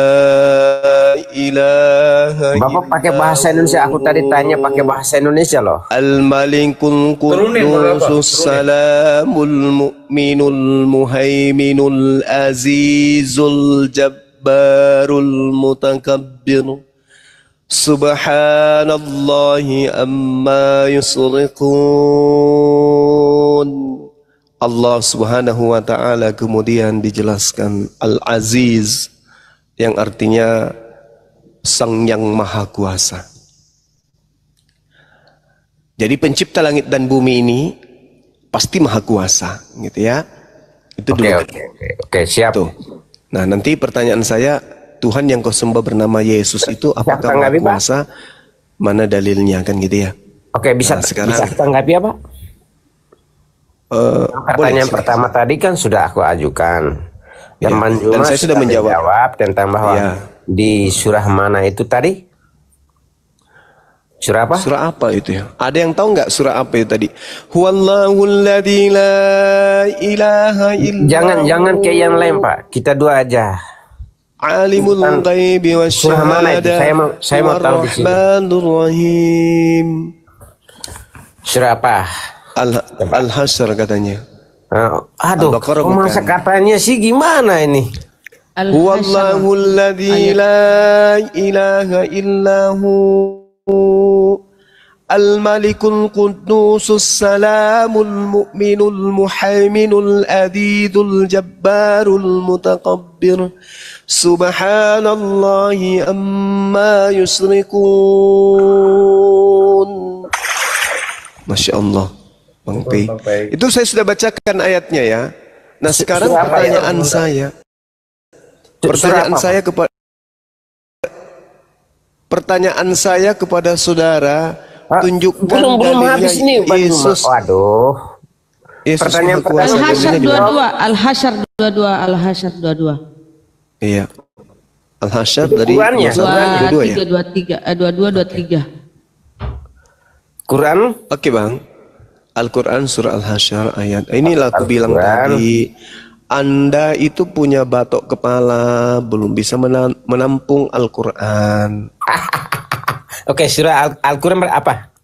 ilaha Bapak pakai bahasa Indonesia, aku tadi tanya pakai bahasa Indonesia loh. Al-Malikul Quddus Salamul Mu'minul Muhaiminul Azizul Jabbarul Mutakabbir. Subhanallahi amma yusrikun. Allah Subhanahu wa ta'ala kemudian dijelaskan Al-Aziz, yang artinya Sang Yang Maha Kuasa. Jadi pencipta langit dan bumi ini pasti Maha Kuasa, gitu ya. Itu dulu. Oke, siap. Tuh. Nah, nanti pertanyaan saya, Tuhan yang kau sembah bernama Yesus itu apakah Maha Kuasa? Mana dalilnya, kan gitu ya. Oke, bisa tanggapi apa? Pertanyaan pertama tadi kan sudah aku ajukan. Dan saya sudah menjawab tentang bahwa di surah mana itu tadi? Surah apa? Surah apa itu ya? Ada yang tahu nggak surah apa itu tadi? Huwallahul ladzi la ilaha illa. Jangan kayak yang lain Pak. Kita dua aja. Alimul ghaibi wasyahadah. Surah mana itu? Saya mau tahu di sini. Rahim. Surah apa? Al-Hasyr katanya. Aduh, masa katanya sih gimana ini? Huwallahul ladzi la ilaha illahu al-malikul quddus salamul mu'minul muhaiminul adidul jabbarul mutakabbir. Subhanallahi amma yusrikun. Masya Allah. Bang Pei. Itu saya sudah bacakan ayatnya ya. Nah sekarang pertanyaan saya kepada saudara, tunjukkan belum habis nih Yesus. Waduh. Pertanyaan Al-Hasyr 22. Iya. Al-Hasyr dari 22. Quran. Oke Bang. Al-Quran surah Al-Hasyr ayat. Inilah aku bilang tadi, Anda itu punya batok kepala, belum bisa menampung Al-Quran. Oke, surah Al-Quran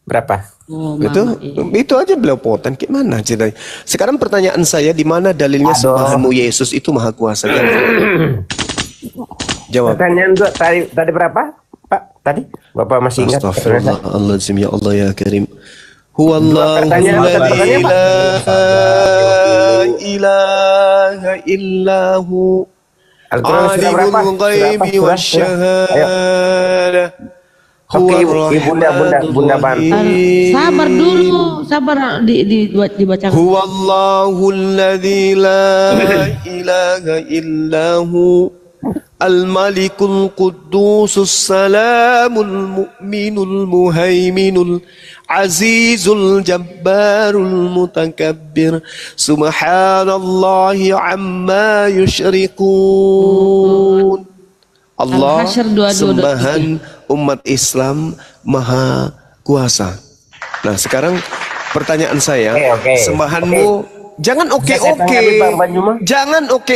berapa? Oh, Itu mama, iya. itu aja belepotan. Gimana ceritanya? Sekarang pertanyaan saya, di mana dalilnya sembahanmu Yesus itu maha kuasa? Jawab. Pertanyaan tadi berapa, Pak? Tadi Bapak masih ingat? Astagfirullahaladzim, ya Allah ya Karim. Huwallahu pertanyaan, alladzi la ilaha illahu Al-Quran sudah berapa? alimul ghaibi Sudah. Ayo. wasyahadah. Oke, Bunda Ban. Sabar dulu, sabar dibacakan. Huwallahu alladzi la ilaha illahu al-malikul quddusus salamul mu'minul muhaiminul azizul jabbarul mutakabbir subhanallahi amma yusyrikun. Allah Al-Hasyr 22. sembahan umat Islam maha kuasa. Nah sekarang pertanyaan saya, Oke. sembahanmu jangan Bisa saya tanggapi, Bang Banjuma? jangan oke.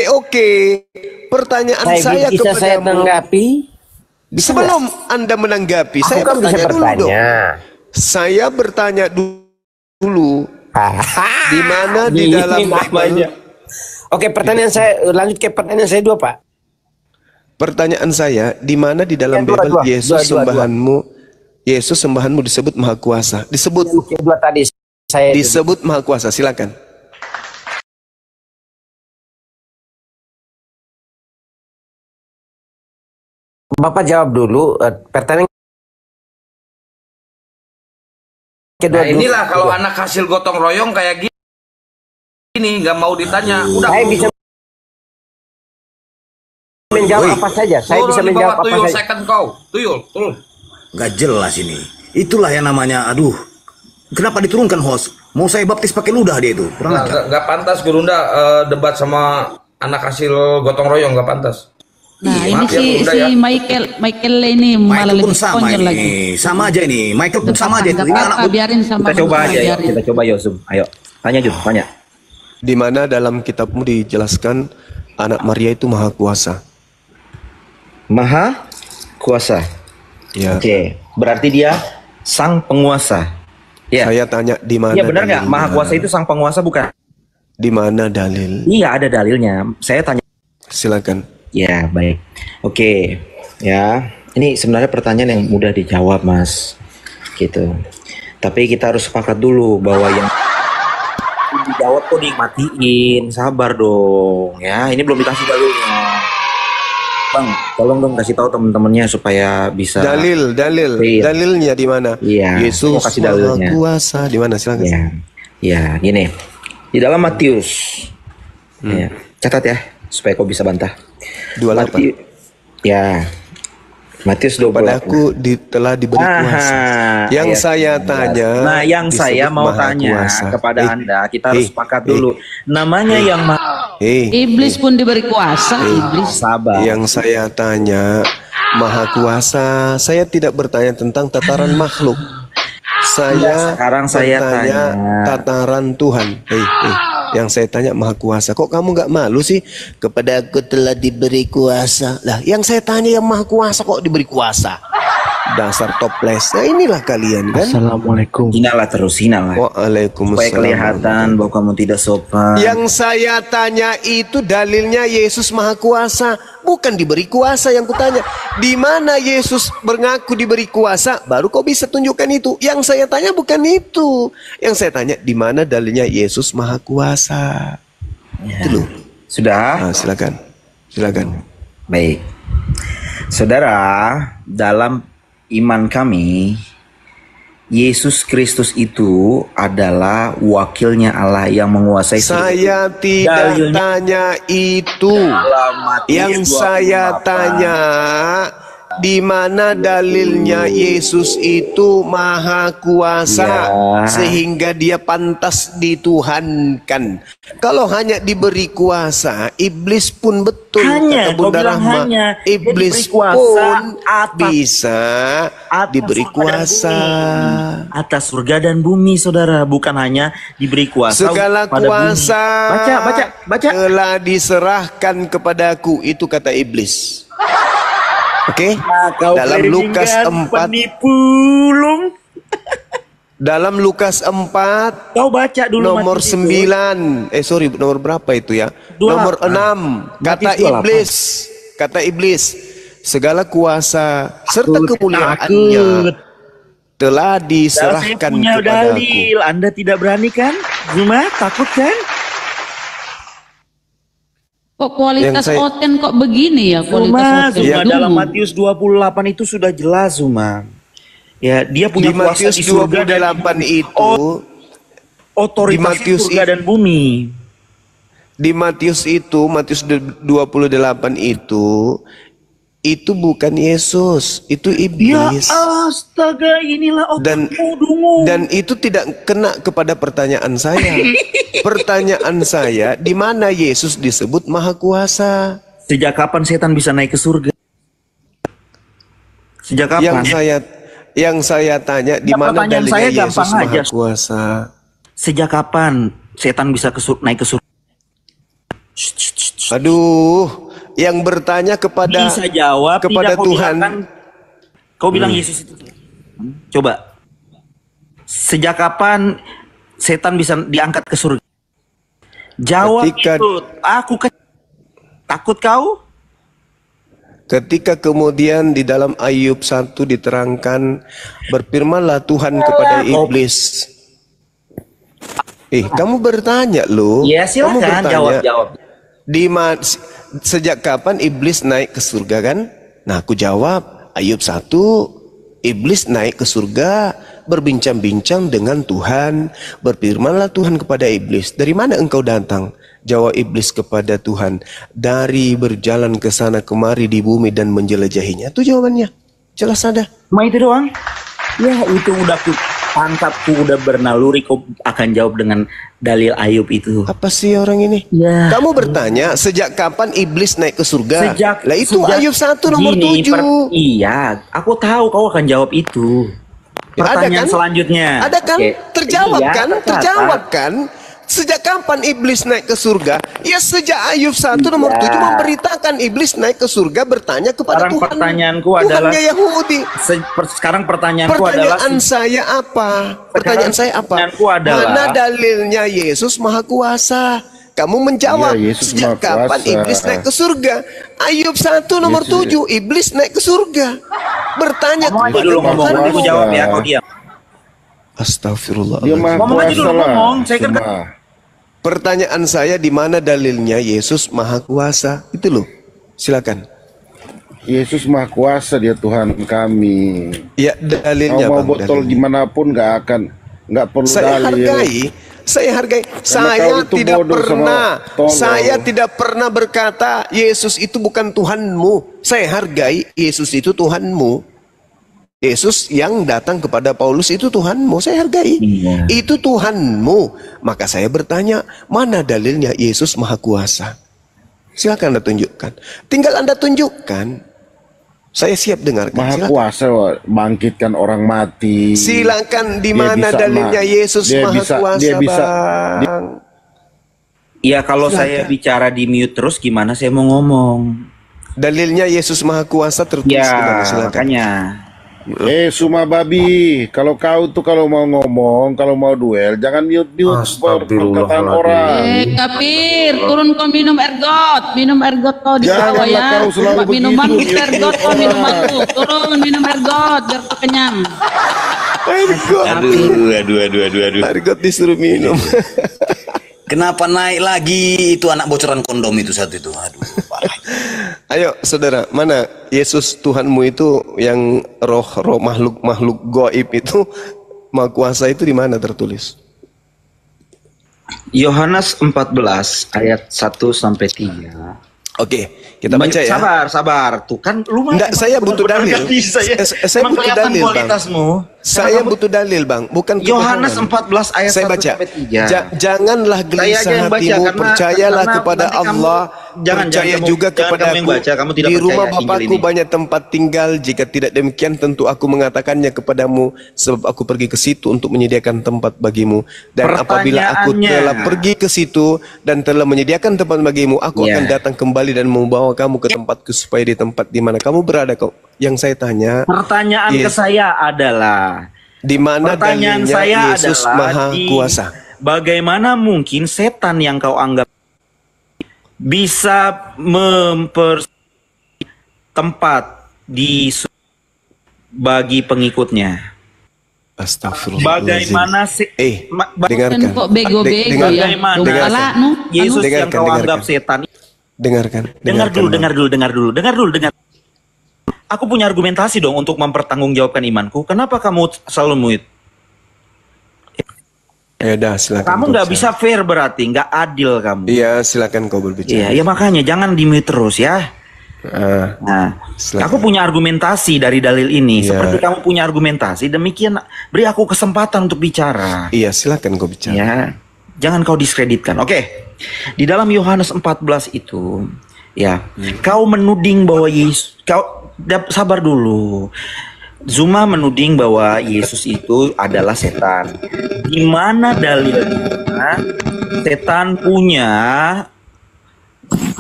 Pertanyaan saya Bisa saya kepadamu, tanggapi? sebelum Anda menanggapi, Aku saya kan bisa bertanya dulu dong. bertanya. Saya bertanya dulu, di mana di Ini dalam namanya. Oke, pertanyaan saya lanjut ke pertanyaan saya dua, Pak. pertanyaan saya, di mana di dalam Ya, dua, Bible Yesus dua. sembahanmu disebut maha kuasa, disebut Yang kedua tadi saya disebut maha kuasa. Silakan. Bapak jawab dulu pertanyaan kedua. Nah inilah kalau anak hasil gotong royong kayak gini, nggak mau ditanya. Udah. Saya bisa menjawab apa saja. Saya bisa menjawab apa tuyul saja. second kau. Tuyul, turun. Nggak jelas ini. Itulah yang namanya, aduh. Kenapa diturunkan host? Mau saya baptis pakai ludah dia itu. Kurang ajar. Nggak pantas Gurunda debat sama anak hasil gotong royong, nggak pantas. Nah ini maaf ya, si udah si ya. Michael ini malah Michael pun lebih sama konyol ini. lagi. Sama aja ini. Michael pun sama aja itu. Nggak Ini anak apa-apa, biarin sama Kita coba Bang, aja ya. biarin. Kita coba Yosum. Ayo. Tanya Jun, tanya. Di mana dalam kitabmu dijelaskan anak Maria itu maha kuasa? Maha kuasa. Ya. Oke. Berarti dia sang penguasa. Ya. Saya tanya di mana? Iya benar nggak? dalilnya? Maha kuasa itu sang penguasa bukan? Di mana dalil? Iya ada dalilnya. Saya tanya. Silakan. Ya baik. Oke. Ya. Ini sebenarnya pertanyaan yang mudah dijawab Mas. Gitu. Tapi kita harus sepakat dulu bahwa yang dijawab kok dimatiin. Sabar dong. Ya. Ini belum dikasih dalilnya. Bang, tolong dong kasih tahu teman-temannya supaya bisa. Dalil. Iya. Dalilnya di mana? Iya, Yesus mau kasih maha dalilnya. kuasa. Di mana? Silakan. Ya, ya gini. Di dalam Matius, ya, catat ya, supaya kau bisa bantah. 28. Ya, Matius 28. Padaku telah diberi kuasa. Yang ayat saya 19. tanya. Nah, yang saya disebut mau maha tanya kuasa. kepada Anda, kita harus sepakat dulu. Namanya yang Iblis pun diberi kuasa. Iblis. sabar. Yang saya tanya maha kuasa. Saya tidak bertanya tentang tataran makhluk. Saya Sekarang saya bertanya tanya. tataran Tuhan. Yang saya tanya maha kuasa. Kok kamu nggak malu sih? Kepada aku telah diberi kuasa. Lah, yang saya tanya yang maha kuasa kok diberi kuasa? Dasar toples. Nah inilah kalian kan. Assalamualaikum. Hinalah terus, hinalah. Waalaikumsalam. Supaya kelihatan bahwa kamu tidak sopan. Yang saya tanya itu dalilnya Yesus maha kuasa, bukan diberi kuasa. Yang kutanya, di mana Yesus mengaku diberi kuasa, baru kau bisa tunjukkan itu. Yang saya tanya bukan itu. Yang saya tanya, di mana dalilnya Yesus maha kuasa? Ya. Itu loh. Sudah? Nah, silakan. Baik. Saudara, dalam iman kami, Yesus Kristus itu adalah wakilnya Allah yang menguasai Saya tidak Dalilnya- tanya itu. dalam Matius Yang saya 28. tanya, di mana dalilnya Yesus itu maha kuasa Ya. sehingga dia pantas dituhankan. Kalau hanya diberi kuasa, iblis pun betul Hanya, kata Bunda kau bilang Rahma. hanya. Dia Iblis diberi kuasa pun atas- bisa atas diberi surga dan kuasa. bumi. Atas surga dan bumi, saudara, bukan hanya diberi kuasa Segala pada kuasa bumi. Baca. telah diserahkan kepadaku, itu kata iblis. Oke? Nah, kau Dalam Lukas bajingan 4, penipu, Lung. Dalam Lukas 4 Kau baca dulu nomor Matius itu. 9. Nomor berapa itu ya? 28. Nomor 6. Kata Matius 28. kata iblis, segala kuasa serta Takut. kemuliaannya telah Saya diserahkan punya kepadaku. dalil. Anda tidak berani kan? Zuma, takut kan? Kok kualitas Yang saya- Oten kok begini ya Zuma, kualitas Oten? dalam Matius 28 itu sudah jelas, Zuma. Ya, dia Di punya kuasa Matius di surga dan 28 itu, otoritas di Matius surga dan bumi. di Matius 28 itu bukan Yesus, itu Ya iblis. astaga, inilah Dan otakmu dungu. dan itu tidak kena kepada pertanyaan saya. Pertanyaan saya, di mana Yesus disebut Maha Kuasa? Sejak kapan setan bisa naik ke surga? Sejak kapan? Yang saya tanya, di Ya, mana pertanyaan dalilnya saya Yesus gampang Maha aja. Kuasa? Sejak kapan setan bisa naik ke surga? Aduh, yang bertanya kepada Bisa jawab kepada tidak, kau Tuhan. bilang kan- Kau bilang Yesus itu. Coba. Sejak kapan setan bisa diangkat ke surga? Jawab Ketika- itu. Takut kau? Ketika kemudian di dalam Ayub 1 diterangkan, berfirmanlah Tuhan kepada iblis. Kamu bertanya loh. Ya Kamu silakan bertanya, jawab. sejak kapan iblis naik ke surga kan? Nah, aku jawab, Ayub 1, iblis naik ke surga, berbincang-bincang dengan Tuhan. Berfirmanlah Tuhan kepada iblis, dari mana engkau datang? Jawab iblis kepada Tuhan, dari berjalan ke sana kemari di bumi dan menjelajahinya. Itu jawabannya. Jelas ada. Cuma itu doang? Ya itu udah tangkapku udah bernaluri, kau akan jawab dengan dalil Ayub itu. Apa sih orang ini? Ya. Kamu bertanya, sejak kapan iblis naik ke surga? Lah itu sejak Ayub 1 nomor gini, 7. Iya, aku tahu kau akan jawab itu. Pertanyaan selanjutnya. Ada kan? Oke. Terjawab Iya, kan? tercatat. Terjawab kan? Sejak kapan iblis naik ke surga? Ya sejak Ayub 1 nomor 7 memberitakan iblis naik ke surga, bertanya kepada Sekarang Tuhan. pertanyaanku adalah Tuhannya Yahudi. Sekarang pertanyaanku adalah Pertanyaan saya apa? Pertanyaan saya apa? pertanyaanku adalah- Mana dalilnya Yesus Maha Kuasa? Kamu menjawab, Iya, Yesus sejak Maha kapan Kuasa. iblis naik ke surga? Ayub 1 nomor 7, iblis naik ke surga. Bertanya ngomong aja kepada dulu, ngomong, Tuhanmu. aku jawab ya, kau diam. Astagfirullah. Dia Maha Ngomong aja Kuasa dulu, lah. ngomong. Saya kan- Cuma, Pertanyaan saya, di mana dalilnya Yesus Maha Kuasa? Itu loh. Silakan. Yesus Maha Kuasa, dia Tuhan kami. Ya, dalilnya Kau mau Bang, botol dalilnya. gimana pun nggak perlu Saya dalil. hargai. kau Saya itu tidak bodoh sama pernah, tolol. saya tidak pernah berkata Yesus itu bukan Tuhanmu. Saya hargai Yesus itu Tuhanmu. Yesus yang datang kepada Paulus itu Tuhanmu, saya hargai. Iya. Itu Tuhanmu. Maka saya bertanya, mana dalilnya Yesus Maha Kuasa? Silakan Anda tunjukkan. Tinggal Anda tunjukkan. Saya siap dengarkan. Maha Silakan. Kuasa bangkitkan orang mati. Silakan, di Dia mana bisa dalilnya Yesus dia Maha bisa- Kuasa, dia bisa- Bang? Ya kalau Silakan. saya bicara di mute terus gimana saya mau ngomong? Dalilnya Yesus Maha Kuasa tertulis di mana? Ya Silakan. makanya. Suma babi, kalau kau tuh kalau mau ngomong, kalau mau duel, jangan mute-mute perkataan orang. Kapir, turun kau minum ergot kau di bawah Janganlah ya. kau selalu Buat minuman begitu. ergot kau minum aku. Turun minum ergot biar kau kenyang. Aduh. Argot disuruh minum. Kenapa naik lagi itu anak bocoran kondom itu satu itu? Aduh, parah. Ayo saudara, mana Yesus Tuhanmu itu yang roh makhluk goib itu Maha Kuasa itu di mana tertulis? Yohanes 14 ayat 1 sampai 3. Oke, kita baca ya. Sabar. Tuh kan lumayan. Enggak, saya butuh dalil. Saya Emang butuh kelihatan dalil, Bang. kualitasmu. Saya butuh dalil, Bang, bukan Yohanes kebohongan. 14 ayat Saya 1 baca. sampai 3. Janganlah Saya aja gelisah yang baca, hatimu, karena percayalah kepada nanti kamu- Allah, percaya jangan juga kamu kepada yang baca, kamu tidak Di rumah percaya Injil Bapakku ini. banyak tempat tinggal, jika tidak demikian tentu aku mengatakannya kepadamu, sebab aku pergi ke situ untuk menyediakan tempat bagimu. Dan apabila aku Pertanyaannya. telah pergi ke situ dan telah menyediakan tempat bagimu, aku Ya. akan datang kembali dan membawa kamu ke tempatku supaya di tempat di mana kamu berada. Kau yang saya tanya, Pertanyaan ke Yes. saya adalah Di mana Pertanyaan dalilnya saya Yesus adalah Maha Kuasa? Bagaimana mungkin setan yang kau anggap bisa tempat bagi pengikutnya? Astagfirullah. Bagaimana dengarkan. Kok bego-bego ya? Bagaimana Yesus yang kau anggap setan? Dengarkan. Dengar dulu. Aku punya argumentasi dong untuk mempertanggungjawabkan imanku. Kenapa kamu selalu mute? Ya udah, silakan. Kamu nggak bisa fair berarti, nggak adil kamu. Iya, silakan kau berbicara. Iya, ya makanya jangan di mute terus ya. Nah, aku punya argumentasi dari dalil ini. Seperti kamu punya argumentasi, demikian beri aku kesempatan untuk bicara. Iya, silakan kau bicara. Ya, jangan kau diskreditkan. Oke. Di dalam Yohanes 14 itu, ya, kau menuding bahwa Yesus, sabar dulu. Zuma menuding bahwa Yesus itu adalah setan. Di mana dalilnya setan punya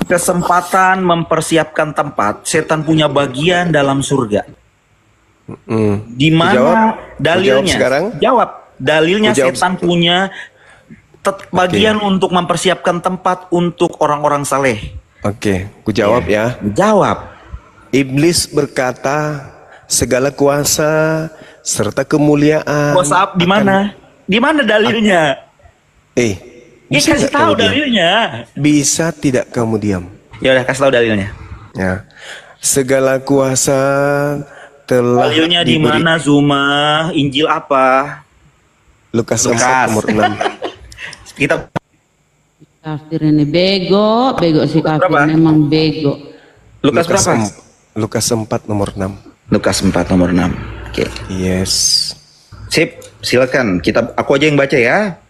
kesempatan mempersiapkan tempat, setan punya bagian dalam surga? Di mana dalilnya? Jawab. Dalilnya setan punya bagian untuk mempersiapkan tempat untuk orang-orang saleh. Oke, ku jawab ya. Jawab. Iblis berkata, segala kuasa serta kemuliaan. Kuasa di mana? Di mana dalilnya? Bisa kasih tahu dalilnya. Bisa tidak kamu diam? Ya udah, kasih tahu dalilnya. Ya. Segala kuasa telah dalilnya di mana, Zuma? Injil apa? Lukas 4 nomor 6. Kita kafir ini bego si kafir memang bego. Lukas berapa? Lukas 4 nomor 6. Lukas 4 nomor 6. Oke. Yes. Sip, silakan. Aku aja yang baca ya.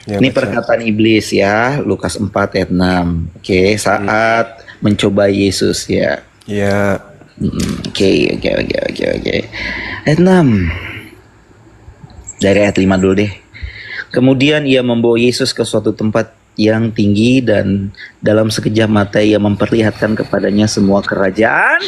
Ini perkataan iblis ya, Lukas 4 ayat 6. Oke, saat mencoba Yesus ya. Ya. Oke. Ayat 6. Dari ayat 5 dulu deh. Kemudian ia membawa Yesus ke suatu tempat yang tinggi dan dalam sekejap mata ia memperlihatkan kepadanya semua kerajaan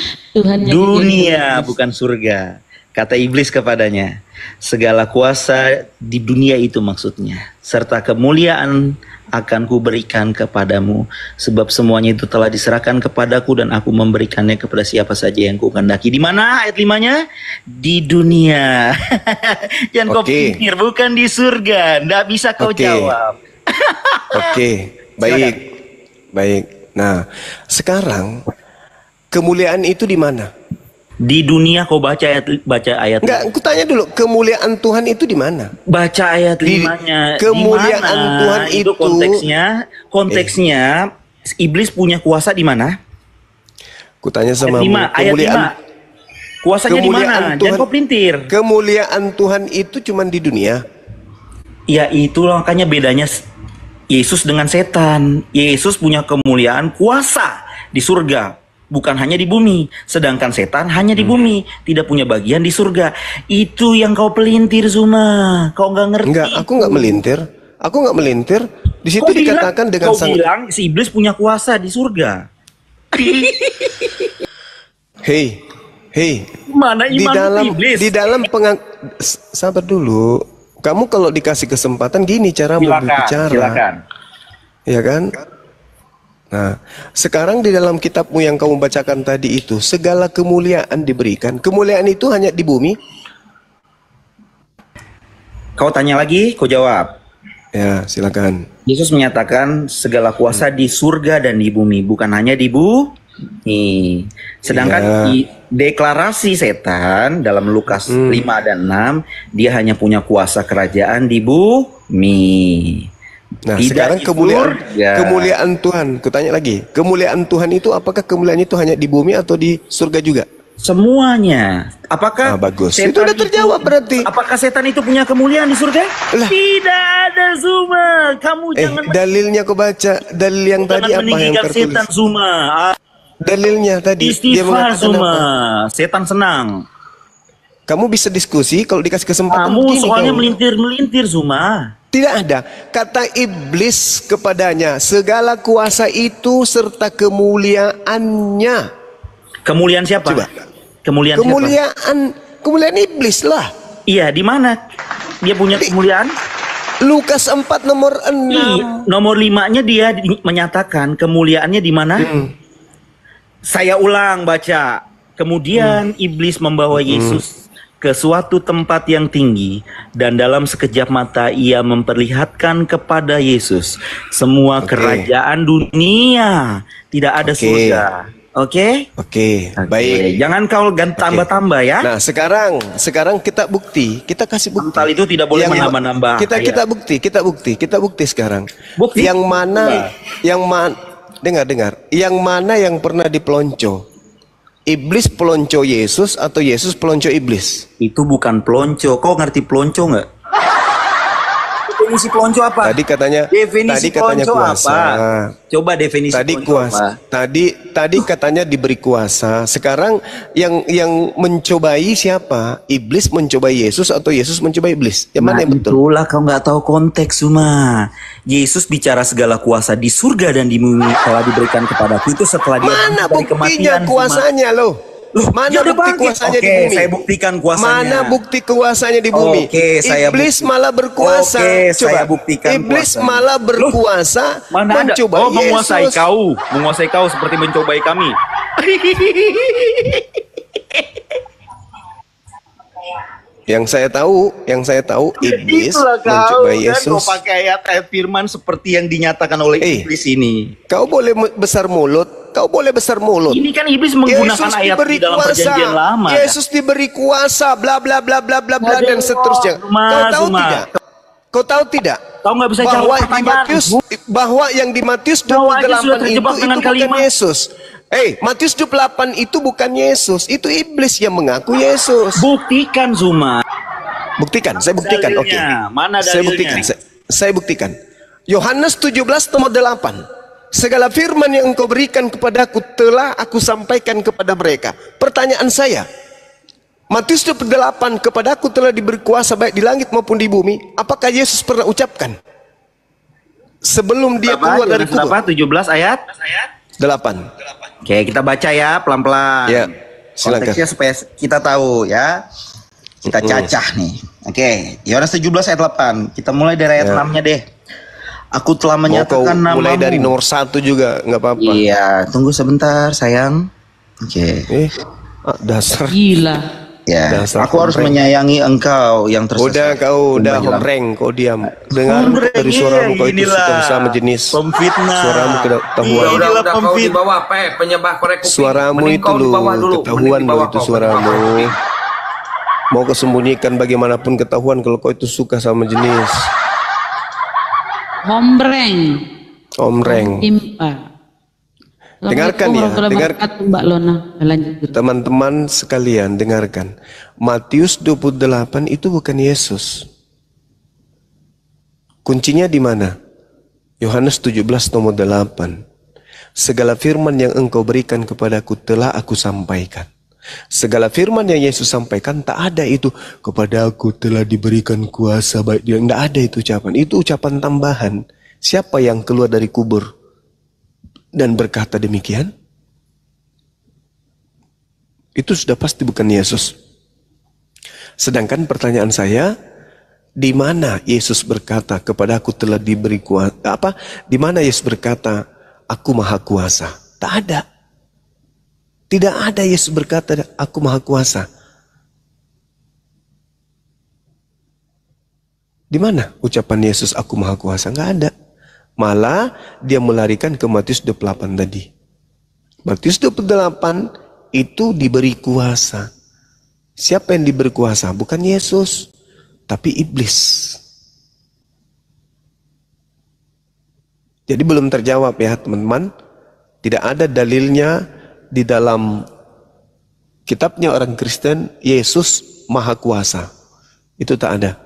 dunia, bukan surga. Kata iblis kepadanya, segala kuasa di dunia itu maksudnya, serta kemuliaan akan kuberikan kepadamu, sebab semuanya itu telah diserahkan kepadaku dan aku memberikannya kepada siapa saja yang kukehendaki. Di mana ayat 5-nya? Di dunia. Jangan kau pikir, bukan di surga. Nggak bisa kau jawab. Baik. Nah, sekarang kemuliaan itu di mana? Di dunia. Kau baca ayat. Enggak, aku tanya dulu, kemuliaan Tuhan itu di mana? Baca ayat 5-nya. Kemuliaan Tuhan itu konteksnya iblis punya kuasa di mana? Kutanya sama ayat 5. Kuasanya di mana? Jangan kau pelintir. Kemuliaan Tuhan itu cuma di dunia. Ya itulah makanya bedanya Yesus dengan setan. Yesus punya kemuliaan kuasa di surga, bukan hanya di bumi. Sedangkan setan hanya di bumi, tidak punya bagian di surga. Itu yang kau pelintir, Zuma. Kau nggak ngerti. Enggak, aku nggak melintir. Di situ dikatakan dengan kau bilang si iblis punya kuasa di surga. Hei. Mana iman iblis? Di dalam sabar dulu. Kamu kalau dikasih kesempatan gini cara berbicara. Silakan. Ya kan? Nah, sekarang di dalam kitabmu yang kamu bacakan tadi itu, segala kemuliaan diberikan. Kemuliaan itu hanya di bumi? Kau tanya lagi, kau jawab. Ya, silakan. Yesus menyatakan segala kuasa di surga dan di bumi, bukan hanya di bumi. Sedangkan di deklarasi setan dalam Lukas 5 dan 6, dia hanya punya kuasa kerajaan di bumi. Nah, sekarang kemuliaan Tuhan, kutanya lagi, kemuliaan Tuhan itu apakah kemuliaan itu hanya di bumi atau di surga juga? Semuanya. Apakah bagus. Itu udah terjawab berarti. Apakah setan itu punya kemuliaan di surga? Tidak ada, Zuma. Kamu jangan dalilnya kau baca, dalil yang tadi apa yang tertulis? Setan, Zuma. Dalilnya tadi dia mengatakan Zuma. apa? Setan senang. Kamu bisa diskusi kalau dikasih kesempatan. Kamu soalnya melintir, Zuma. Tidak ada. Kata iblis kepadanya, segala kuasa itu serta kemuliaannya. Kemuliaan siapa? Coba. Kemuliaan iblis lah. Iya, di mana dia punya kemuliaan? Lukas 4 nomor 6. Nomor 5-nya dia menyatakan kemuliaannya di mana? Saya ulang baca. Kemudian iblis membawa Yesus ke suatu tempat yang tinggi, dan dalam sekejap mata ia memperlihatkan kepada Yesus semua kerajaan dunia. Tidak ada surga. Oke? Baik. Jangan kau tambah-tambah ya. Nah, sekarang kita bukti, kita kasih bukti. Mental itu tidak boleh menambah-nambah. Kita bukti sekarang. Bukti? Yang mana dengar. Yang mana yang pernah dipelonco? Iblis pelonco Yesus atau Yesus pelonco iblis? Itu bukan pelonco. Kau ngerti pelonco nggak? Definisi pelonco apa? Tadi katanya kuasa. Apa? Coba definisi pelonco apa? Tadi katanya diberi kuasa. Sekarang yang mencobai siapa? Iblis mencobai Yesus atau Yesus mencobai iblis? Yang mana yang betul? Itulah kau nggak tahu konteks, Suma. Yesus bicara segala kuasa di surga dan di bumi telah diberikan kepadaku. Itu setelah dia mana dari buktinya kematian, kuasanya loh? Mana bukti kuasanya di bumi? Saya buktikan kuasanya. Mana bukti kuasanya di bumi? Iblis malah berkuasa. Saya buktikan Iblis kuasanya. malah berkuasa mencobai Yesus. Menguasai kau seperti mencobai kami. Yang saya tahu iblis mencobai Yesus. Kau pakai ayat firman seperti yang dinyatakan oleh iblis ini. Kau boleh besar mulut. Ini kan iblis menggunakan ayat di dalam perjanjian lama. Yesus diberi kuasa, bla bla bla bla bla bla dan seterusnya. Kau tahu tidak? Kau nggak bisa jawab pertanyaan. Bahwa yang di Matius 28 itu bukan Yesus. Matius 28 itu bukan Yesus, itu iblis yang mengaku Yesus. Buktikan, Zuma. Saya buktikan. Oke. Mana dalilnya? Saya buktikan. Yohanes 17 nomor 8. Segala firman yang engkau berikan kepadaku telah aku sampaikan kepada mereka. Pertanyaan saya, Matius 28, kepadaku telah diberi kuasa baik di langit maupun di bumi. Apakah Yesus pernah ucapkan sebelum dia keluar dari kubur? 17 ayat 8. Oke, kita baca ya pelan-pelan. Ya, silakan. Konteksnya supaya kita tahu ya. Kita cacah nih. Oke, Yohanes 17 ayat 8. Kita mulai dari ayat 6-nya deh. Aku telah menyatakan namamu. Mulai dari nomor 1 juga, nggak apa-apa. Iya, tunggu sebentar sayang. Oke. Dasar. Gila. Ya, aku harus menyayangi engkau yang tersesat. Udah homreng, kau diam. Dengar dari suaramu kau itu suka sama jenis. Pemfitnah. Suaramu ketahuan. Udah kau di bawah, penyembah korek kuping. Suaramu itu ketahuan lo itu suaramu. Mau kesembunyikan bagaimanapun ketahuan kalau kau itu suka sama jenis. Homreng. Timpa. Dengarkan ya, Mbak Lona. Lanjut. Teman-teman sekalian, dengarkan. Matius 28 itu bukan Yesus. Kuncinya di mana? Yohanes 17 nomor 8. Segala firman yang engkau berikan kepadaku telah aku sampaikan. Segala firman yang Yesus sampaikan tak ada itu kepadaku telah diberikan kuasa baik dia. Tidak ada itu ucapan. Itu ucapan tambahan. Siapa yang keluar dari kubur dan berkata demikian? Itu sudah pasti bukan Yesus. Sedangkan pertanyaan saya, di mana Yesus berkata kepadaku telah diberi kuasa? Di mana Yesus berkata aku maha kuasa? Tak ada. Tidak ada Yesus berkata aku maha kuasa. Di mana ucapan Yesus aku maha kuasa? Nggak ada. Malah dia melarikan ke Matius 28 tadi. Matius 28 itu diberi kuasa. Siapa yang diberi kuasa? Bukan Yesus, tapi iblis. Jadi belum terjawab ya teman-teman. Tidak ada dalilnya di dalam kitabnya orang Kristen Yesus maha kuasa. Itu tak ada.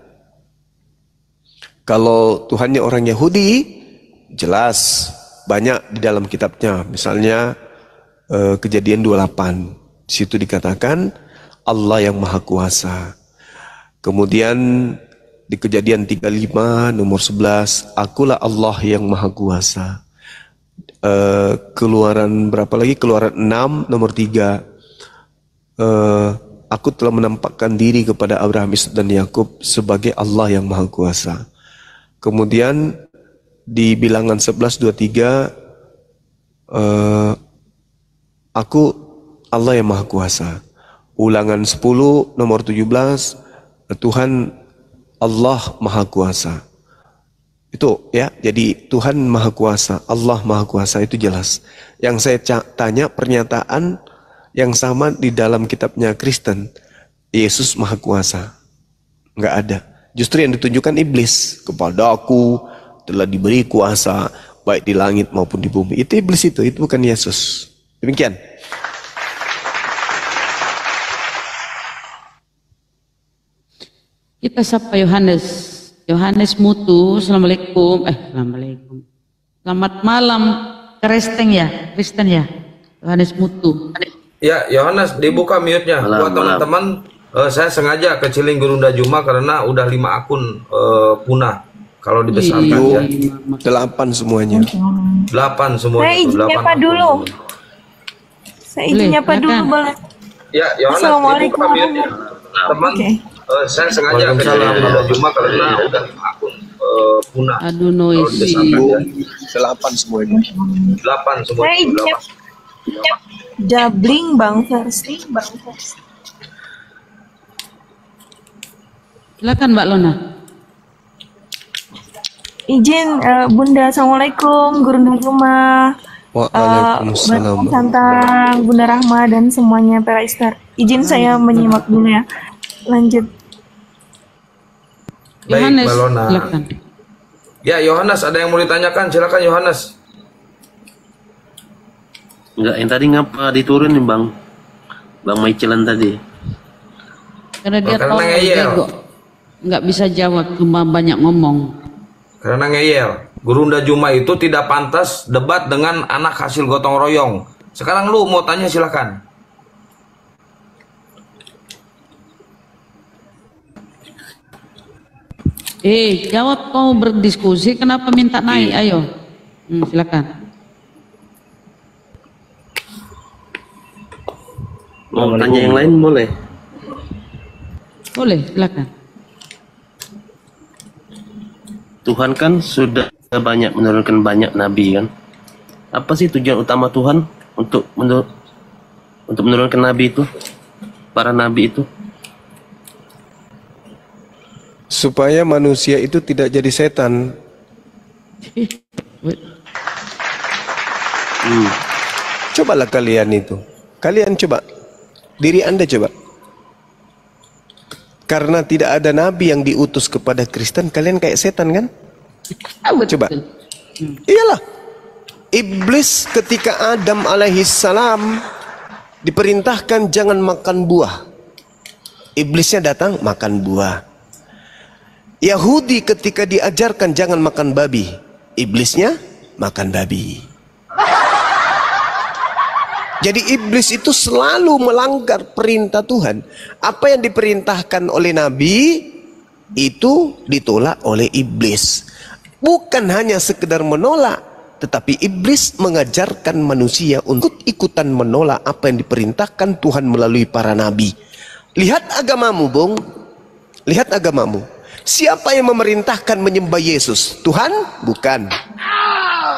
Kalau Tuhannya orang Yahudi, jelas banyak di dalam kitabnya. Misalnya Kejadian 28. Di situ dikatakan Allah yang maha kuasa. Kemudian di Kejadian 35 nomor 11, akulah Allah yang maha kuasa. Keluaran berapa lagi? Keluaran 6 nomor 3. Aku telah menampakkan diri kepada Abraham, Ishak dan Yakub sebagai Allah yang Maha Kuasa. Kemudian di Bilangan 11:23, aku Allah yang Maha Kuasa. Ulangan 10 nomor 17, Tuhan Allah Maha Kuasa. Itu ya, jadi Tuhan Maha Kuasa, Allah Maha Kuasa, itu jelas. Yang saya tanya pernyataan yang sama di dalam kitabnya Kristen, Yesus Maha Kuasa. Enggak ada. Justru yang ditunjukkan iblis, kepada aku telah diberi kuasa baik di langit maupun di bumi. Itu iblis itu bukan Yesus. Demikian. Kita sapa Yohanes. Yohanes Mutu, Assalamualaikum. Assalamualaikum. Selamat malam, Kristen ya? Kristen ya? Yohanes Mutu. Ya, Yohanes, dibuka mute-nya. Buat teman-teman, saya sengaja kecilin Gurunda Juma karena udah 5 akun punah. Kalau dibesarkan ya. 8 semuanya. 8 semuanya. Saya izin nyapa dulu. Saya izin nyapa dulu, boleh? Ya, Yohanes, dibuka mute-nya. Teman, saya sengaja kecilin Gurunda Juma karena udah 5 akun punah. Aduh, noisy. 8 semuanya. 8 semuanya. Saya izin Jabling Bang Versi. Silakan Mbak Lona. Izin Bunda, Assalamualaikum, Guru Rumah. Waalaikumsalam. Santang, Bunda Rahma dan semuanya para Istar. Izin saya menyimak dulu ya. Lanjut. Baik, Yohanes, Mbak Lona. silakan. Ya, Yohanes, ada yang mau ditanyakan? Silakan Yohanes. Enggak, yang tadi ngapa diturunin Bang Michelan tadi? Karena dia karena tahu ngeyel. bego. Nggak bisa jawab, cuma banyak ngomong. Karena ngeyel. Gurunda Juma itu tidak pantas debat dengan anak hasil gotong royong. Sekarang lu mau tanya, silakan. Jawab, kau berdiskusi, kenapa minta naik? Ayo, silakan. Mau tanya yang lain boleh? Boleh, silakan. Tuhan kan sudah banyak menurunkan banyak nabi kan? Apa sih tujuan utama Tuhan untuk menurunkan nabi itu? Para nabi itu? Supaya manusia itu tidak jadi setan. Cobalah kalian itu. Kalian coba. Diri Anda coba. Karena tidak ada nabi yang diutus kepada Kristen, kalian kayak setan kan? Coba. Iyalah. Iblis ketika Adam alaihissalam diperintahkan jangan makan buah. Iblisnya datang makan buah. Yahudi ketika diajarkan jangan makan babi. Iblisnya makan babi. Jadi iblis itu selalu melanggar perintah Tuhan. Apa yang diperintahkan oleh Nabi itu ditolak oleh iblis. Bukan hanya sekedar menolak, tetapi iblis mengajarkan manusia untuk ikutan menolak apa yang diperintahkan Tuhan melalui para nabi. Lihat agamamu, Bung. Lihat agamamu. Siapa yang memerintahkan menyembah Yesus? Tuhan? Bukan.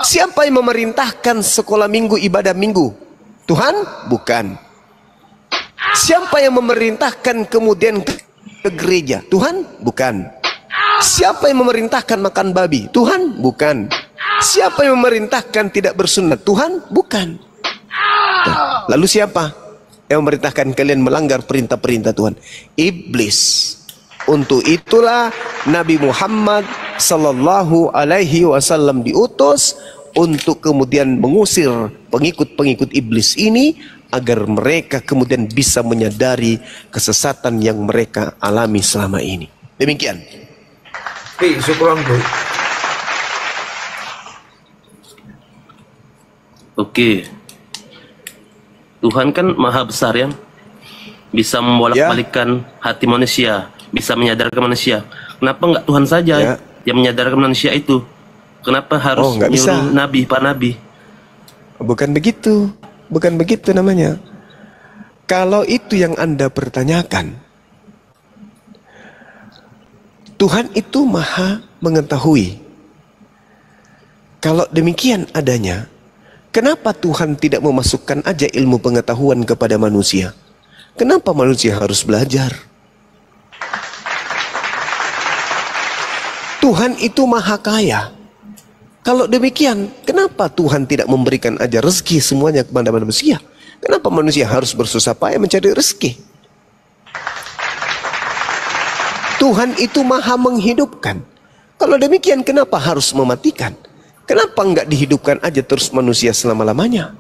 Siapa yang memerintahkan sekolah minggu, ibadah minggu? Tuhan? Bukan. Siapa yang memerintahkan kemudian ke gereja? Tuhan? Bukan. Siapa yang memerintahkan makan babi? Tuhan? Bukan. Siapa yang memerintahkan tidak bersunat? Tuhan? Bukan. Lalu siapa yang memerintahkan kalian melanggar perintah-perintah Tuhan? Iblis. Untuk itulah Nabi Muhammad sallallahu alaihi wasallam diutus untuk kemudian mengusir pengikut-pengikut iblis ini agar mereka kemudian bisa menyadari kesesatan yang mereka alami selama ini. Demikian. Syukuran, Bu. Oke. Tuhan kan maha besar ya. Bisa membolak-balikkan hati manusia, bisa menyadarkan manusia. Kenapa enggak Tuhan saja yang menyadarkan manusia itu? Kenapa harus menyuruh nabi, para nabi? Bukan begitu. Bukan begitu namanya. Kalau itu yang Anda pertanyakan, Tuhan itu maha mengetahui. Kalau demikian adanya, kenapa Tuhan tidak memasukkan aja ilmu pengetahuan kepada manusia? Kenapa manusia harus belajar? Tuhan itu maha kaya. Kalau demikian, kenapa Tuhan tidak memberikan aja rezeki semuanya kepada manusia? Kenapa manusia harus bersusah payah mencari rezeki? Tuhan itu maha menghidupkan. Kalau demikian, kenapa harus mematikan? Kenapa enggak dihidupkan aja terus manusia selama-lamanya?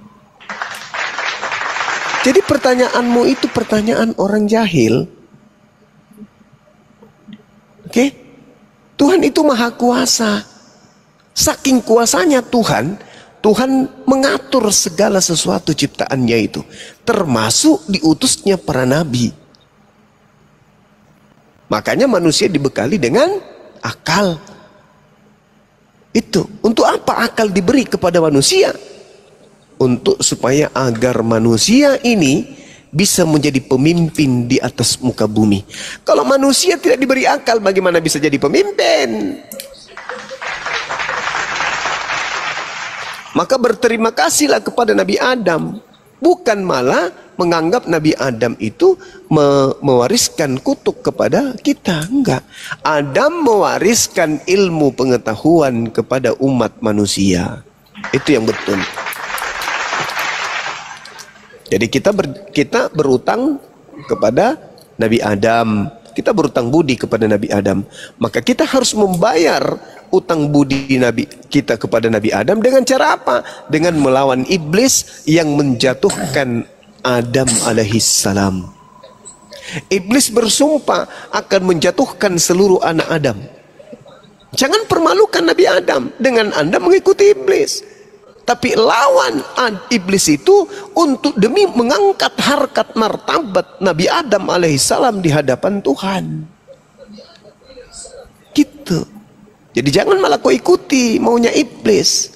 Jadi pertanyaanmu itu pertanyaan orang jahil. Oke? Tuhan itu maha kuasa. Saking kuasanya Tuhan, Tuhan mengatur segala sesuatu ciptaannya itu, termasuk diutusnya para nabi. Makanya manusia dibekali dengan akal. Itu untuk apa akal diberi kepada manusia? Untuk supaya agar manusia ini bisa menjadi pemimpin di atas muka bumi. Kalau manusia tidak diberi akal, bagaimana bisa jadi pemimpin? Maka berterima kasihlah kepada Nabi Adam. Bukan malah menganggap Nabi Adam itu mewariskan kutuk kepada kita. Enggak. Adam mewariskan ilmu pengetahuan kepada umat manusia. Itu yang betul. Jadi kita berutang kepada Nabi Adam. Kita berutang budi kepada Nabi Adam. Maka kita harus membayar utang budi kita kepada Nabi Adam dengan cara apa? Dengan melawan iblis yang menjatuhkan Adam alaihissalam. Iblis bersumpah akan menjatuhkan seluruh anak Adam. Jangan permalukan Nabi Adam dengan Anda mengikuti iblis. Tapi lawan iblis itu untuk demi mengangkat harkat martabat Nabi Adam alaihissalam di hadapan Tuhan. Gitu. Jadi jangan malah kau ikuti maunya iblis.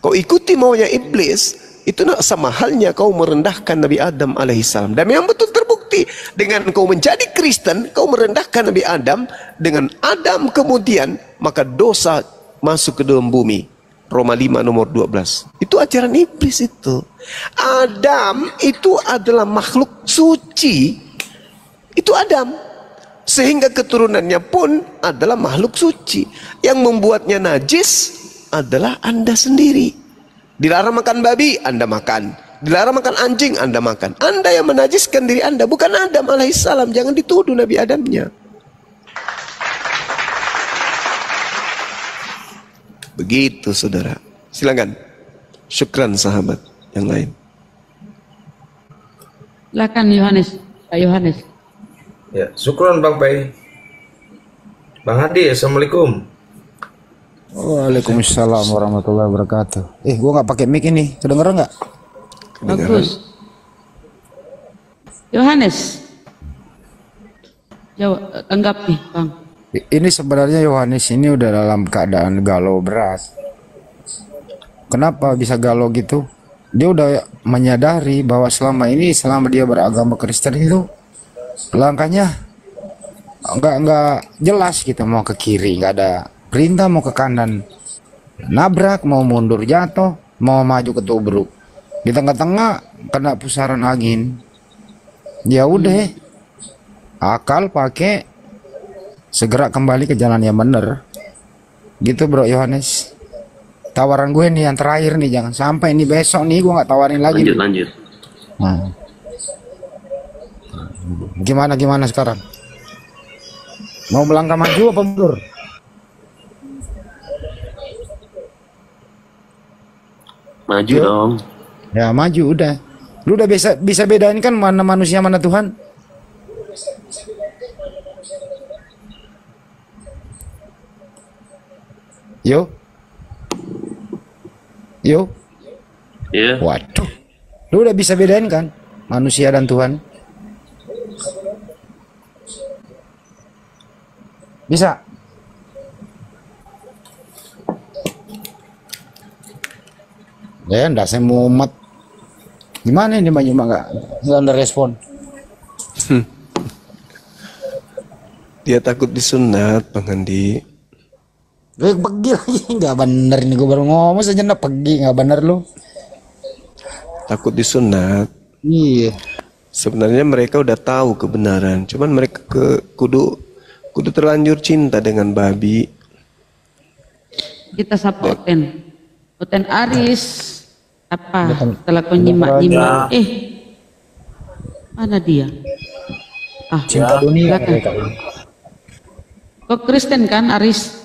Kau ikuti maunya iblis, itu sama halnya kau merendahkan Nabi Adam alaihissalam. Dan memang betul terbukti dengan kau menjadi Kristen, kau merendahkan Nabi Adam. Dengan Adam kemudian maka dosa masuk ke dalam bumi. Roma 5 nomor 12. Itu ajaran iblis itu. Adam itu adalah makhluk suci. Itu Adam. Sehingga keturunannya pun adalah makhluk suci. Yang membuatnya najis adalah Anda sendiri. Dilarang makan babi, Anda makan. Dilarang makan anjing, Anda makan. Anda yang menajiskan diri Anda, bukan Adam alaihissalam. Jangan dituduh Nabi Adamnya. Begitu saudara. Silakan. Syukran sahabat yang lain. Silakan Yohanes, Pak Yohanes. Ya, syukran Bang Pai. Bang Hadi, assalamualaikum. Waalaikumsalam warahmatullahi wabarakatuh. Gua nggak pakai mic ini, kedengeran nggak? Bagus. Yohanes, jawab, tanggapi Bang. Ini sebenarnya Yohanes ini udah dalam keadaan galau berat. Kenapa bisa galau gitu? Dia udah menyadari bahwa selama dia beragama Kristen itu langkahnya nggak jelas gitu, mau ke kiri nggak ada perintah, mau ke kanan nabrak, mau mundur jatuh, mau maju ketubruk, di tengah-tengah kena pusaran angin. Ya udah, akal pakai, segera kembali ke jalan yang benar. Gitu Bro Yohanes. Tawaran gue nih yang terakhir nih, jangan sampai ini besok nih gue nggak tawarin lagi. Lanjut. Nah. Gimana sekarang? Mau melangkah maju apa mundur? Maju dong. Ya maju udah. Lu udah bisa bedain kan mana manusia mana Tuhan? Yo. Iya. Waduh. Lu udah bisa bedain kan manusia dan Tuhan? Bisa. Ya, enggak saya mumet. Gimana ini Mbak Yuma nggak ada respon? Dia takut disunat, Bang Andi. Pergi lagi, nggak bener nih, gue baru ngomong sejenak pergi, nggak bener lu. Takut disunat. Iya. Sebenarnya mereka udah tahu kebenaran, cuman mereka kudu terlanjur cinta dengan babi. Kita sapa Oten Aris apa setelah kau nyimak mana dia? Cinta dunia. Kok Kristen kan Aris?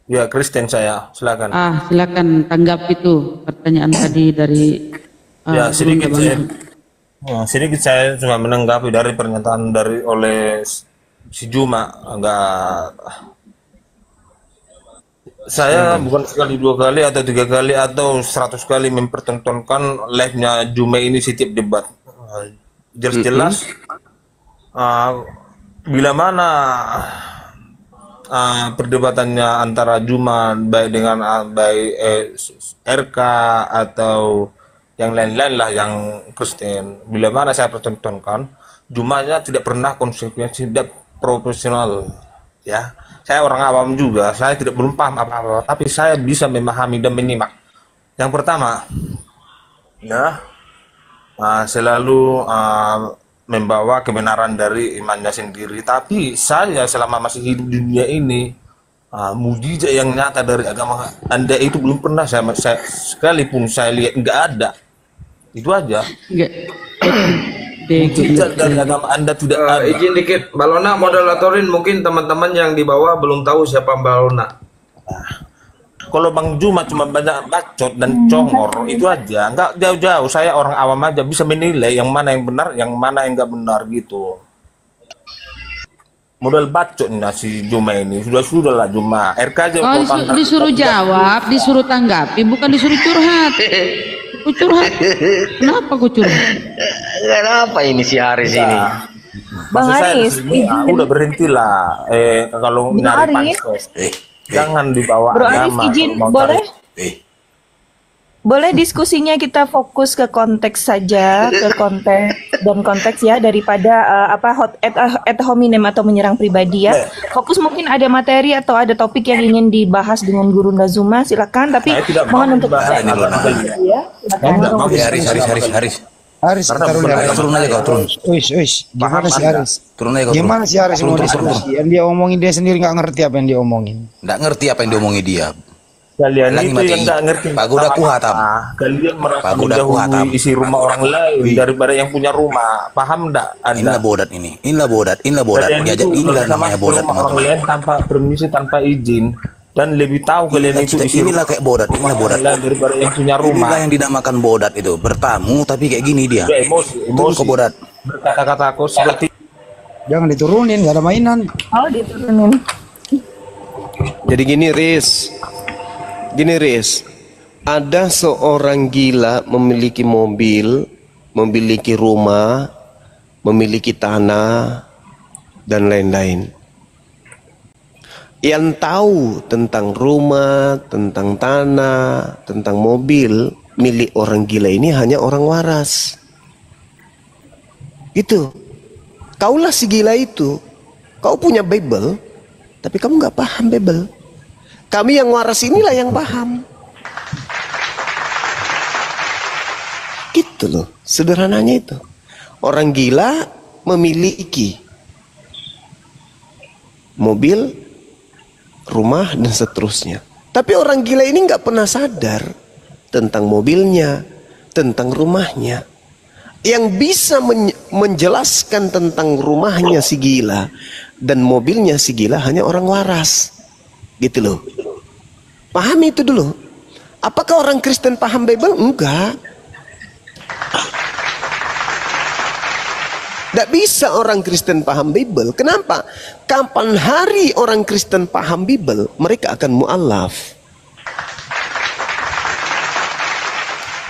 Ya Kristen saya, silakan. Silakan tanggap itu pertanyaan tadi dari ya sedikit saya cuma menanggapi dari pernyataan oleh si Juma. Saya bukan sekali, 2 kali atau 3 kali atau 100 kali mempertontonkan live-nya Juma ini setiap debat. Jelas-jelas bila mana perdebatannya antara Juma baik dengan RK atau yang lain-lain lah yang Kristen, bila mana saya pertontonkan, Jumanya tidak pernah konsekuensi, tidak profesional. Ya, saya orang awam juga, saya tidak belum paham apa-apa, tapi saya bisa memahami dan menyimak. Yang pertama, ya selalu membawa kebenaran dari imannya sendiri. Tapi saya selama masih hidup di dunia ini, mujizat yang nyata dari agama Anda itu belum pernah saya sekalipun saya lihat, nggak ada. Itu aja. Mujizat dari agama Anda tidak ada. Izin dikit, Balona moderatorin, mungkin teman-teman yang di bawah belum tahu siapa Balona. Kalau Bang Juma cuma banyak bacot dan congor, itu aja. Nggak jauh-jauh, saya orang awam aja bisa menilai yang mana yang benar, yang mana yang nggak benar gitu. Modal bacotnya si Juma ini, sudah lah Juma. RK aja disuruh jawab, disuruh tanggapi, bukan disuruh curhat. Ku curhat. Kenapa ku curhat? Kenapa ini si Haris ini? Bang Aris, udah berhentilah. Kalau nyari pansos. Jangan dibawa Bro agama. Aris, izin boleh? Boleh diskusinya kita fokus ke konteks saja, ke konteks ya, daripada ad hominem atau menyerang pribadi ya. Fokus, mungkin ada materi atau ada topik yang ingin dibahas dengan Guru Ndazuma, silakan. Tapi mohon untuk ya. Haris, turun aja kau turun. Gimana sih Haris? Turun aja kau. Gimana sih Haris mau diskusi? Yang dia omongin dia sendiri nggak ngerti apa yang dia omongin. Nggak ngerti apa yang diomongin dia. Kalian itu yang nggak ngerti. Pagoda kuhatam. Kalian merasa mendahului isi rumah orang lain daripada yang punya rumah. Paham nggak? Inilah bodat ini. Inilah bodat. Inilah namanya bodat. Orang lain tanpa permisi, tanpa izin. Dan lebih tahu kalian itu inilah kayak bodat, inilah bodat daripada yang punya rumah. Inilah yang dinamakan bodat itu, bertamu tapi kayak gini dia. Emosi kok bodat. Berkata-kata kok seperti jangan diturunin, gak ada mainan. Oh, diturunin. Jadi gini Riz, ada seorang gila memiliki mobil, memiliki rumah, memiliki tanah dan lain-lain. Yang tahu tentang rumah, tentang tanah, tentang mobil milik orang gila ini hanya orang waras. Gitu. Kaulah si gila itu. Kau punya Bible, tapi kamu nggak paham Bible. Kami yang waras inilah yang paham. Gitu loh, sederhananya itu. Orang gila memiliki mobil, rumah dan seterusnya. Tapi orang gila ini nggak pernah sadar tentang mobilnya, tentang rumahnya. Yang bisa menjelaskan tentang rumahnya si gila dan mobilnya si gila hanya orang waras. Gitu loh. Pahami itu dulu. Apakah orang Kristen paham Bible? Enggak. Tidak bisa orang Kristen paham Bible. Kenapa? Kapan hari orang Kristen paham Bible, mereka akan mu'alaf.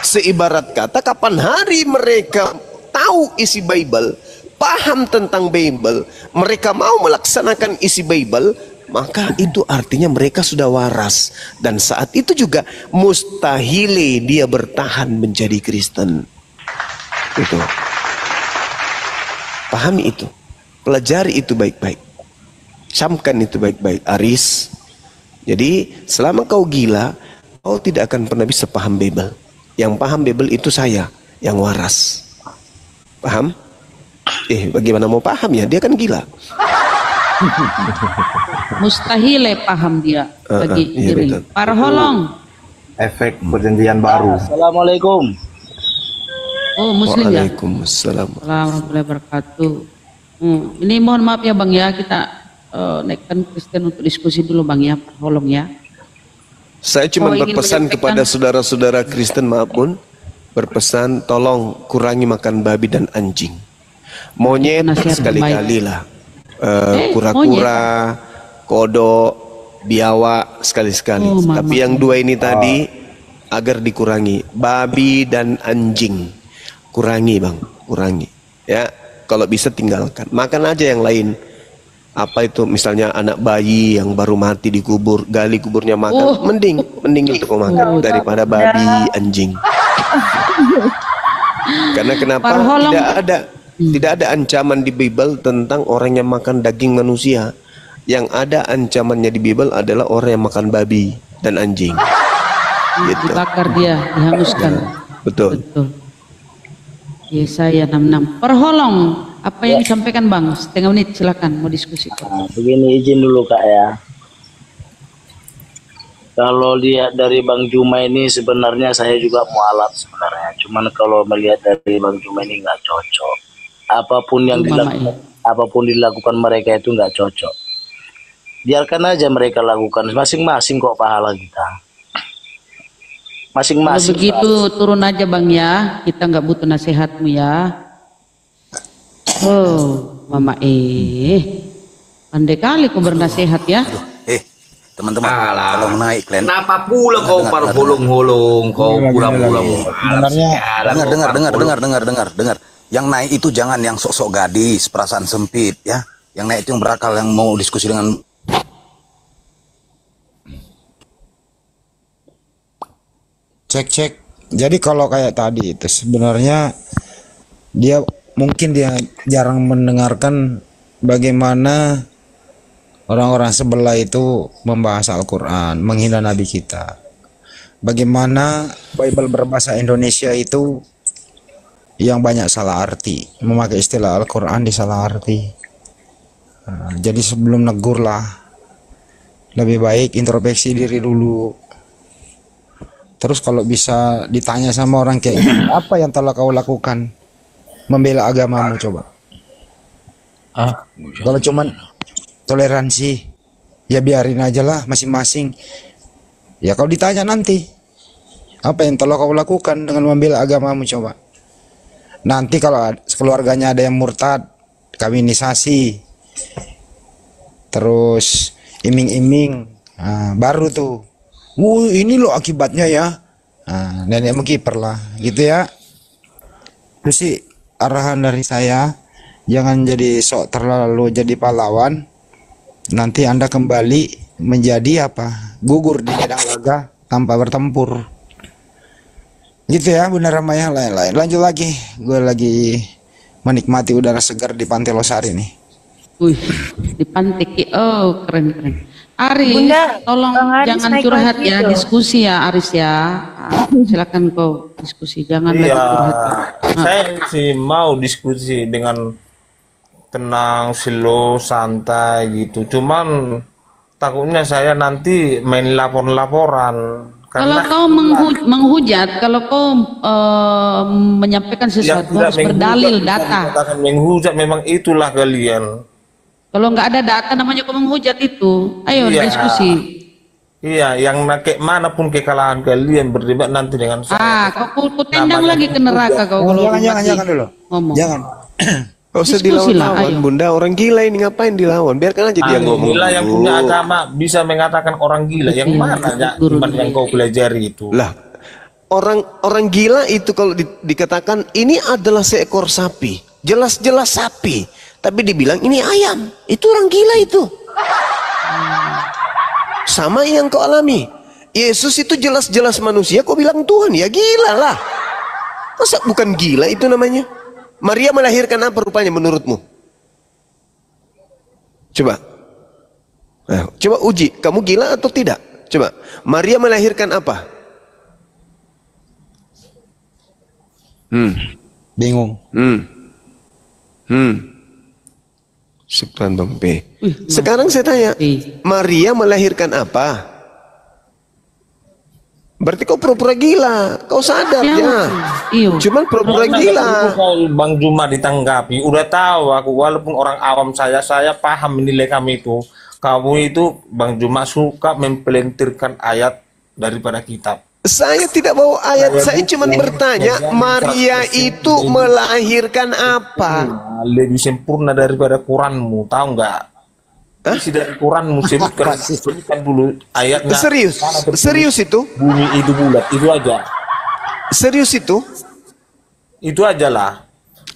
Seibarat kata, kapan hari mereka tahu isi Bible, paham tentang Bible, mereka mau melaksanakan isi Bible, maka itu artinya mereka sudah waras. Dan saat itu juga mustahil dia bertahan menjadi Kristen. Itu. Pahami itu, pelajari itu baik-baik, camkan itu baik-baik, Aris. Jadi selama kau gila, kau tidak akan pernah bisa paham Bible. Yang paham Bible itu saya, yang waras. Paham? Bagaimana mau paham ya? Dia kan gila. Mustahil paham dia bagi iya, diri. betul. Parholong. Efek perjanjian baru. Assalamualaikum. Oh, Muslim ya. Waalaikumsalam. Warahmatullahi wabarakatuh. Ini mohon maaf ya Bang ya, kita naikkan Kristen untuk diskusi dulu Bang ya, Parholong ya. Saya cuma ingin berpesan menyampaikan- kepada saudara-saudara Kristen, maaf pun, berpesan tolong kurangi makan babi dan anjing. Monyet Nasihat sekali-kali lah. Kura-kura, monyet. kodok, biawak sekali-sekali. Oh, mama. Tapi yang dua ini tadi agar dikurangi. Babi dan anjing. Kurangi Bang, kurangi. Ya, kalau bisa tinggalkan. Makan aja yang lain. Apa itu misalnya anak bayi yang baru mati dikubur, gali kuburnya makan. Mending itu kau makan daripada babi, anjing. Karena kenapa? Parholong. Tidak ada ancaman di Bible tentang orang yang makan daging manusia. Yang ada ancamannya di Bible adalah orang yang makan babi dan anjing. Gitu. Dibakar dia, dihanguskan. Betul. Yesaya 66. Parholong, apa yang disampaikan Bang? Setengah menit silakan mau diskusi. Nah, begini izin dulu Kak ya. Kalau lihat dari Bang Juma ini sebenarnya saya juga mualaf sebenarnya. Cuman kalau melihat dari Bang Juma ini nggak cocok. Apapun yang dilakukan mereka itu nggak cocok. Biarkan aja mereka lakukan, masing-masing kok pahala kita. Kalau Masing-masing. begitu turun aja Bang ya, kita nggak butuh nasihatmu ya. Oh, Mama pandai kali kau bernasihat ya. Teman-teman, kalau naik kalian. Kenapa pula kau parholong-holong, kau pura-pura Dengar. Yang naik itu jangan yang sok-sok gadis, perasaan sempit ya. Yang naik itu yang berakal, yang mau diskusi dengan Cek. Jadi kalau kayak tadi itu sebenarnya mungkin dia jarang mendengarkan bagaimana orang-orang sebelah itu membahas Al-Quran, menghina Nabi kita. Bagaimana Bible berbahasa Indonesia itu yang banyak salah arti, memakai istilah Al-Quran disalah arti. Jadi sebelum negur lah, lebih baik introspeksi diri dulu. Terus kalau bisa ditanya sama orang kayak gini, apa yang telah kau lakukan membela agamamu coba? Kalau cuman toleransi, ya biarin aja lah masing-masing. Ya kalau ditanya nanti, apa yang telah kau lakukan dengan membela agamamu coba? Nanti kalau keluarganya ada yang murtad, kawinisasi, terus iming-iming, baru tuh, ini loh akibatnya ya. Nenek mengkiper lah, gitu ya. Itu sih arahan dari saya. Jangan jadi sok terlalu jadi pahlawan. Nanti Anda kembali menjadi apa? Gugur di medan laga tanpa bertempur. Gitu ya, Bunda Rama yang lain-lain. Lanjut lagi, gue lagi menikmati udara segar di Pantai Losari nih. Wih, di Pantai. Oh, keren. Aris, Bunda, tolong Bang Aris jangan naik curhat lagi ya, dong. diskusi ya Aris ya. Silakan kau diskusi, jangan lagi curhat. Saya sih mau diskusi dengan tenang, slow, santai gitu. Cuman takutnya saya nanti main laporan. Kalau kau menghujat, kalau kau menyampaikan sesuatu harus berdalil data. Katakan menghujat, memang itulah kalian. Kalau nggak ada data namanya kau menghujat itu. Ayo diskusi. Iya, yang kayak manapun kekalahan kalian berdebat nanti dengan saya. Kau tendang lagi ke neraka kau kalau Jangan dulu. ngomong. Jangan. Gak usah dilawan-lawan, Bunda. Orang gila ini ngapain dilawan? Biarkan aja dia ngomong. Gila yang punya agama bisa mengatakan orang gila. Yang mana ya, iman yang kau pelajari itu? Lah, orang gila itu kalau dikatakan ini adalah seekor sapi, jelas-jelas sapi, tapi dibilang ini ayam. Itu orang gila itu. Sama yang kau alami. Yesus itu jelas-jelas manusia, kau bilang Tuhan, ya gila lah. Masa bukan gila itu namanya? Maria melahirkan apa rupanya menurutmu? Coba. Coba uji, kamu gila atau tidak? Coba. Maria melahirkan apa? Bingung. Syukran Bang P. Sekarang saya tanya, Maria melahirkan apa? Berarti kau pura-pura gila, kau sadar ya? Cuman pura-pura gila. Bang Juma ditanggapi, udah tahu aku, walaupun orang awam saya paham menilai kami itu. Kamu itu Bang Juma suka mempelintirkan ayat daripada kitab. Saya tidak bawa ayat, saya cuma bertanya, Maria itu melahirkan apa? Lebih sempurna daripada Quranmu, tahu nggak? Isi dari Quranmu sebutkan dulu ayatnya. Serius? Serius itu? Bumi itu bulat, itu aja. Serius itu? Itu aja lah.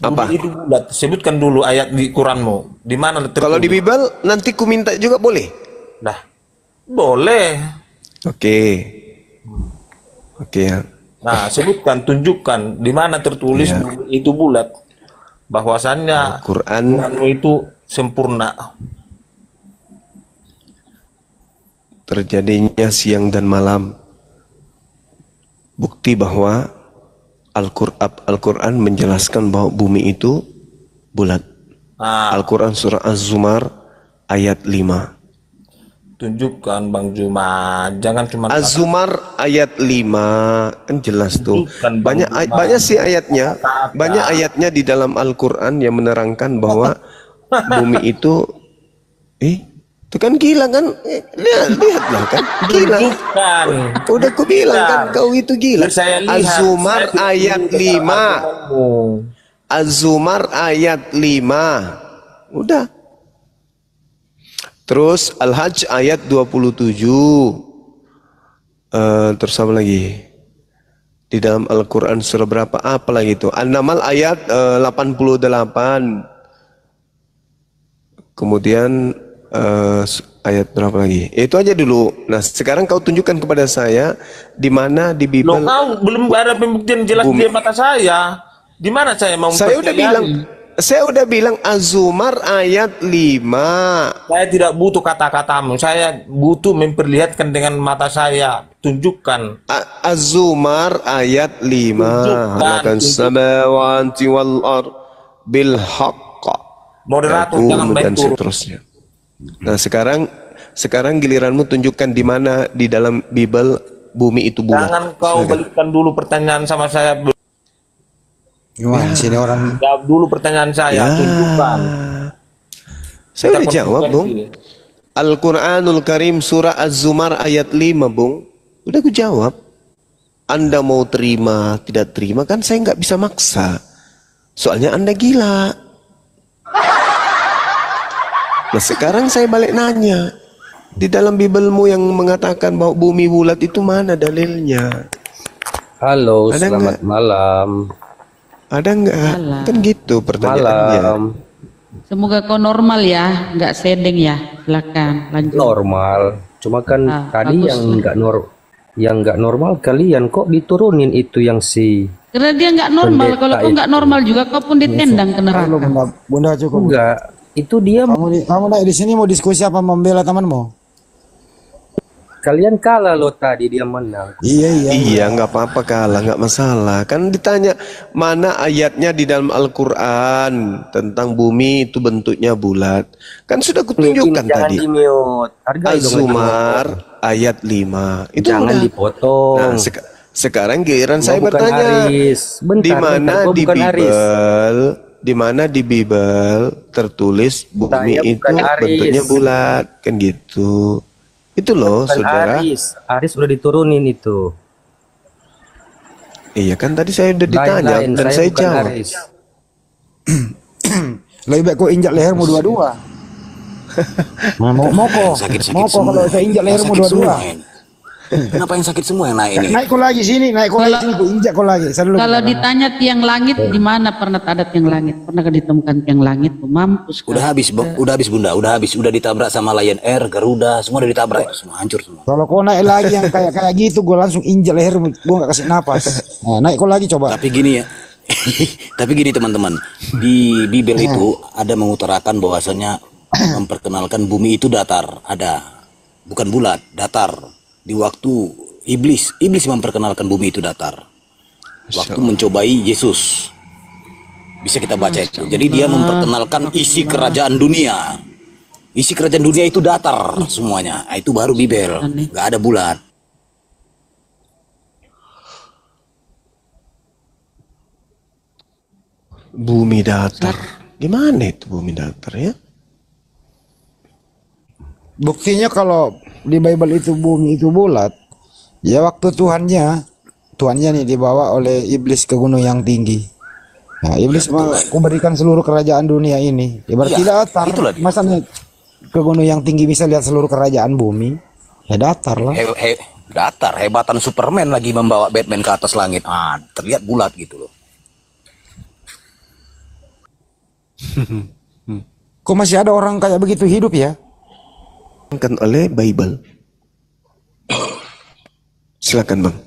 Apa? Bumi itu bulat, sebutkan dulu ayat di Quranmu. Di mana tertulis? Kalau di Bible nanti ku minta juga boleh? Nah, boleh. Oke ya. Nah, sebutkan, tunjukkan di mana tertulis bumi itu bulat. Bahwasannya Quranmu itu sempurna. Terjadinya siang dan malam. Bukti bahwa Al-Quran menjelaskan bahwa bumi itu bulat. Al-Quran surah Az-Zumar ayat 5. Tunjukkan Bang Juma, jangan cuma Az-Zumar ayat 5 kan jelas tuh. Banyak sih ayatnya. Banyak ayatnya di dalam Al-Quran yang menerangkan bahwa bumi itu itu kan gila kan? Lihatlah kan gila. Udah ku bilang kan kau itu gila. Az-Zumar ayat 5. Az-Zumar ayat 5. Udah. Terus Al-Hajj ayat 27. Terus apa lagi? Di dalam Al-Quran surah berapa? Apa lagi itu? An-Naml ayat 88. Kemudian ayat berapa lagi? Itu aja dulu. Nah, sekarang kau tunjukkan kepada saya di mana di Bible. Loh, kau belum ada pembuktian jelas di mata saya. Di mana saya mau Saya udah bilang Az-Zumar ayat 5. Saya tidak butuh kata-katamu. Saya butuh memperlihatkan dengan mata saya. Tunjukkan. Az-Zumar ayat 5. Halakan samawati wal ard bil haqq. Moderator jangan dan seterusnya. Nah, sekarang giliranmu tunjukkan di mana di dalam Bible bumi itu bulat. Jangan kau balikkan dulu pertanyaan sama saya. Gimana sini orang? Jawab dulu pertanyaan saya, tunjukkan. Saya udah jawab, Bung. Al-Quranul Karim surah Az-Zumar ayat 5, Bung. Udah aku jawab. Anda mau terima, tidak terima kan saya nggak bisa maksa. Soalnya Anda gila. Nah, sekarang saya balik nanya. Di dalam Biblemu yang mengatakan bahwa bumi bulat itu mana dalilnya? Halo, selamat malam. Ada nggak? Kan gitu pertanyaannya. Malam. Semoga kau normal ya, nggak sedeng ya. Silakan lanjut. Normal. Cuma kan tadi yang nggak normal kalian kok diturunin itu yang si. Karena dia nggak normal. Kalau kau nggak normal juga kau pun ditendang ke neraka. Bunda cukup. Enggak. Itu dia. Kamu naik di sini mau diskusi apa membela temanmu? Kalian kalah loh tadi, dia menang. Iya, nggak apa-apa kalah, nggak masalah. Kan ditanya mana ayatnya di dalam Al-Quran tentang bumi itu bentuknya bulat. Kan sudah kutunjukkan tadi. Az-Zumar ayat 5. Itu jangan udah dipotong. Nah, sekarang giliran saya bertanya, di mana di Bible tertulis bumi itu bentuknya bulat, kan gitu. Itu loh, bukan saudara. Aris udah diturunin itu. Iya kan tadi saya udah ditanya dan saya jawab. Lebih baik kau injak lehermu dua-dua. Moko kalau saya injak lehermu dua-dua. Kenapa yang sakit semua yang naik ini? Naik kau lagi sini, naik kau lagi sini, kau injak kau lagi. Kalau ditanya tiang langit di mana pernah ada tiang langit? Pernah ditemukan tiang langit? Mampus. Udah habis, Bunda, udah habis, udah ditabrak sama Lion Air, Garuda, semua udah ditabrak, semua hancur semua. Kalau kau naik lagi yang kayak gitu, gue langsung injak lehermu, gue gak kasih napas. Nah, naik kau lagi coba. Tapi gini ya, Tapi gini teman-teman, di Bible itu ada mengutarakan bahwasanya memperkenalkan bumi itu datar, ada, bukan bulat, datar. Di waktu iblis memperkenalkan bumi itu datar. Waktu mencobai Yesus, bisa kita baca itu. Jadi dia memperkenalkan isi kerajaan dunia. Isi kerajaan dunia itu datar semuanya. Nah, itu baru Bible, nggak ada bulat. Bumi datar. Gimana itu bumi datar ya? Buktinya kalau di Bible itu bumi itu bulat, ya waktu Tuhannya nih dibawa oleh iblis ke gunung yang tinggi. Nah, iblis memberikan seluruh kerajaan dunia ini. Ya berarti datar. Masa nih ke gunung yang tinggi bisa lihat seluruh kerajaan bumi? Ya datar lah. Datar, hebatan Superman lagi membawa Batman ke atas langit. Terlihat bulat gitu loh. Kok masih ada orang kayak begitu hidup ya? Kan oleh Bible. Silakan Bang.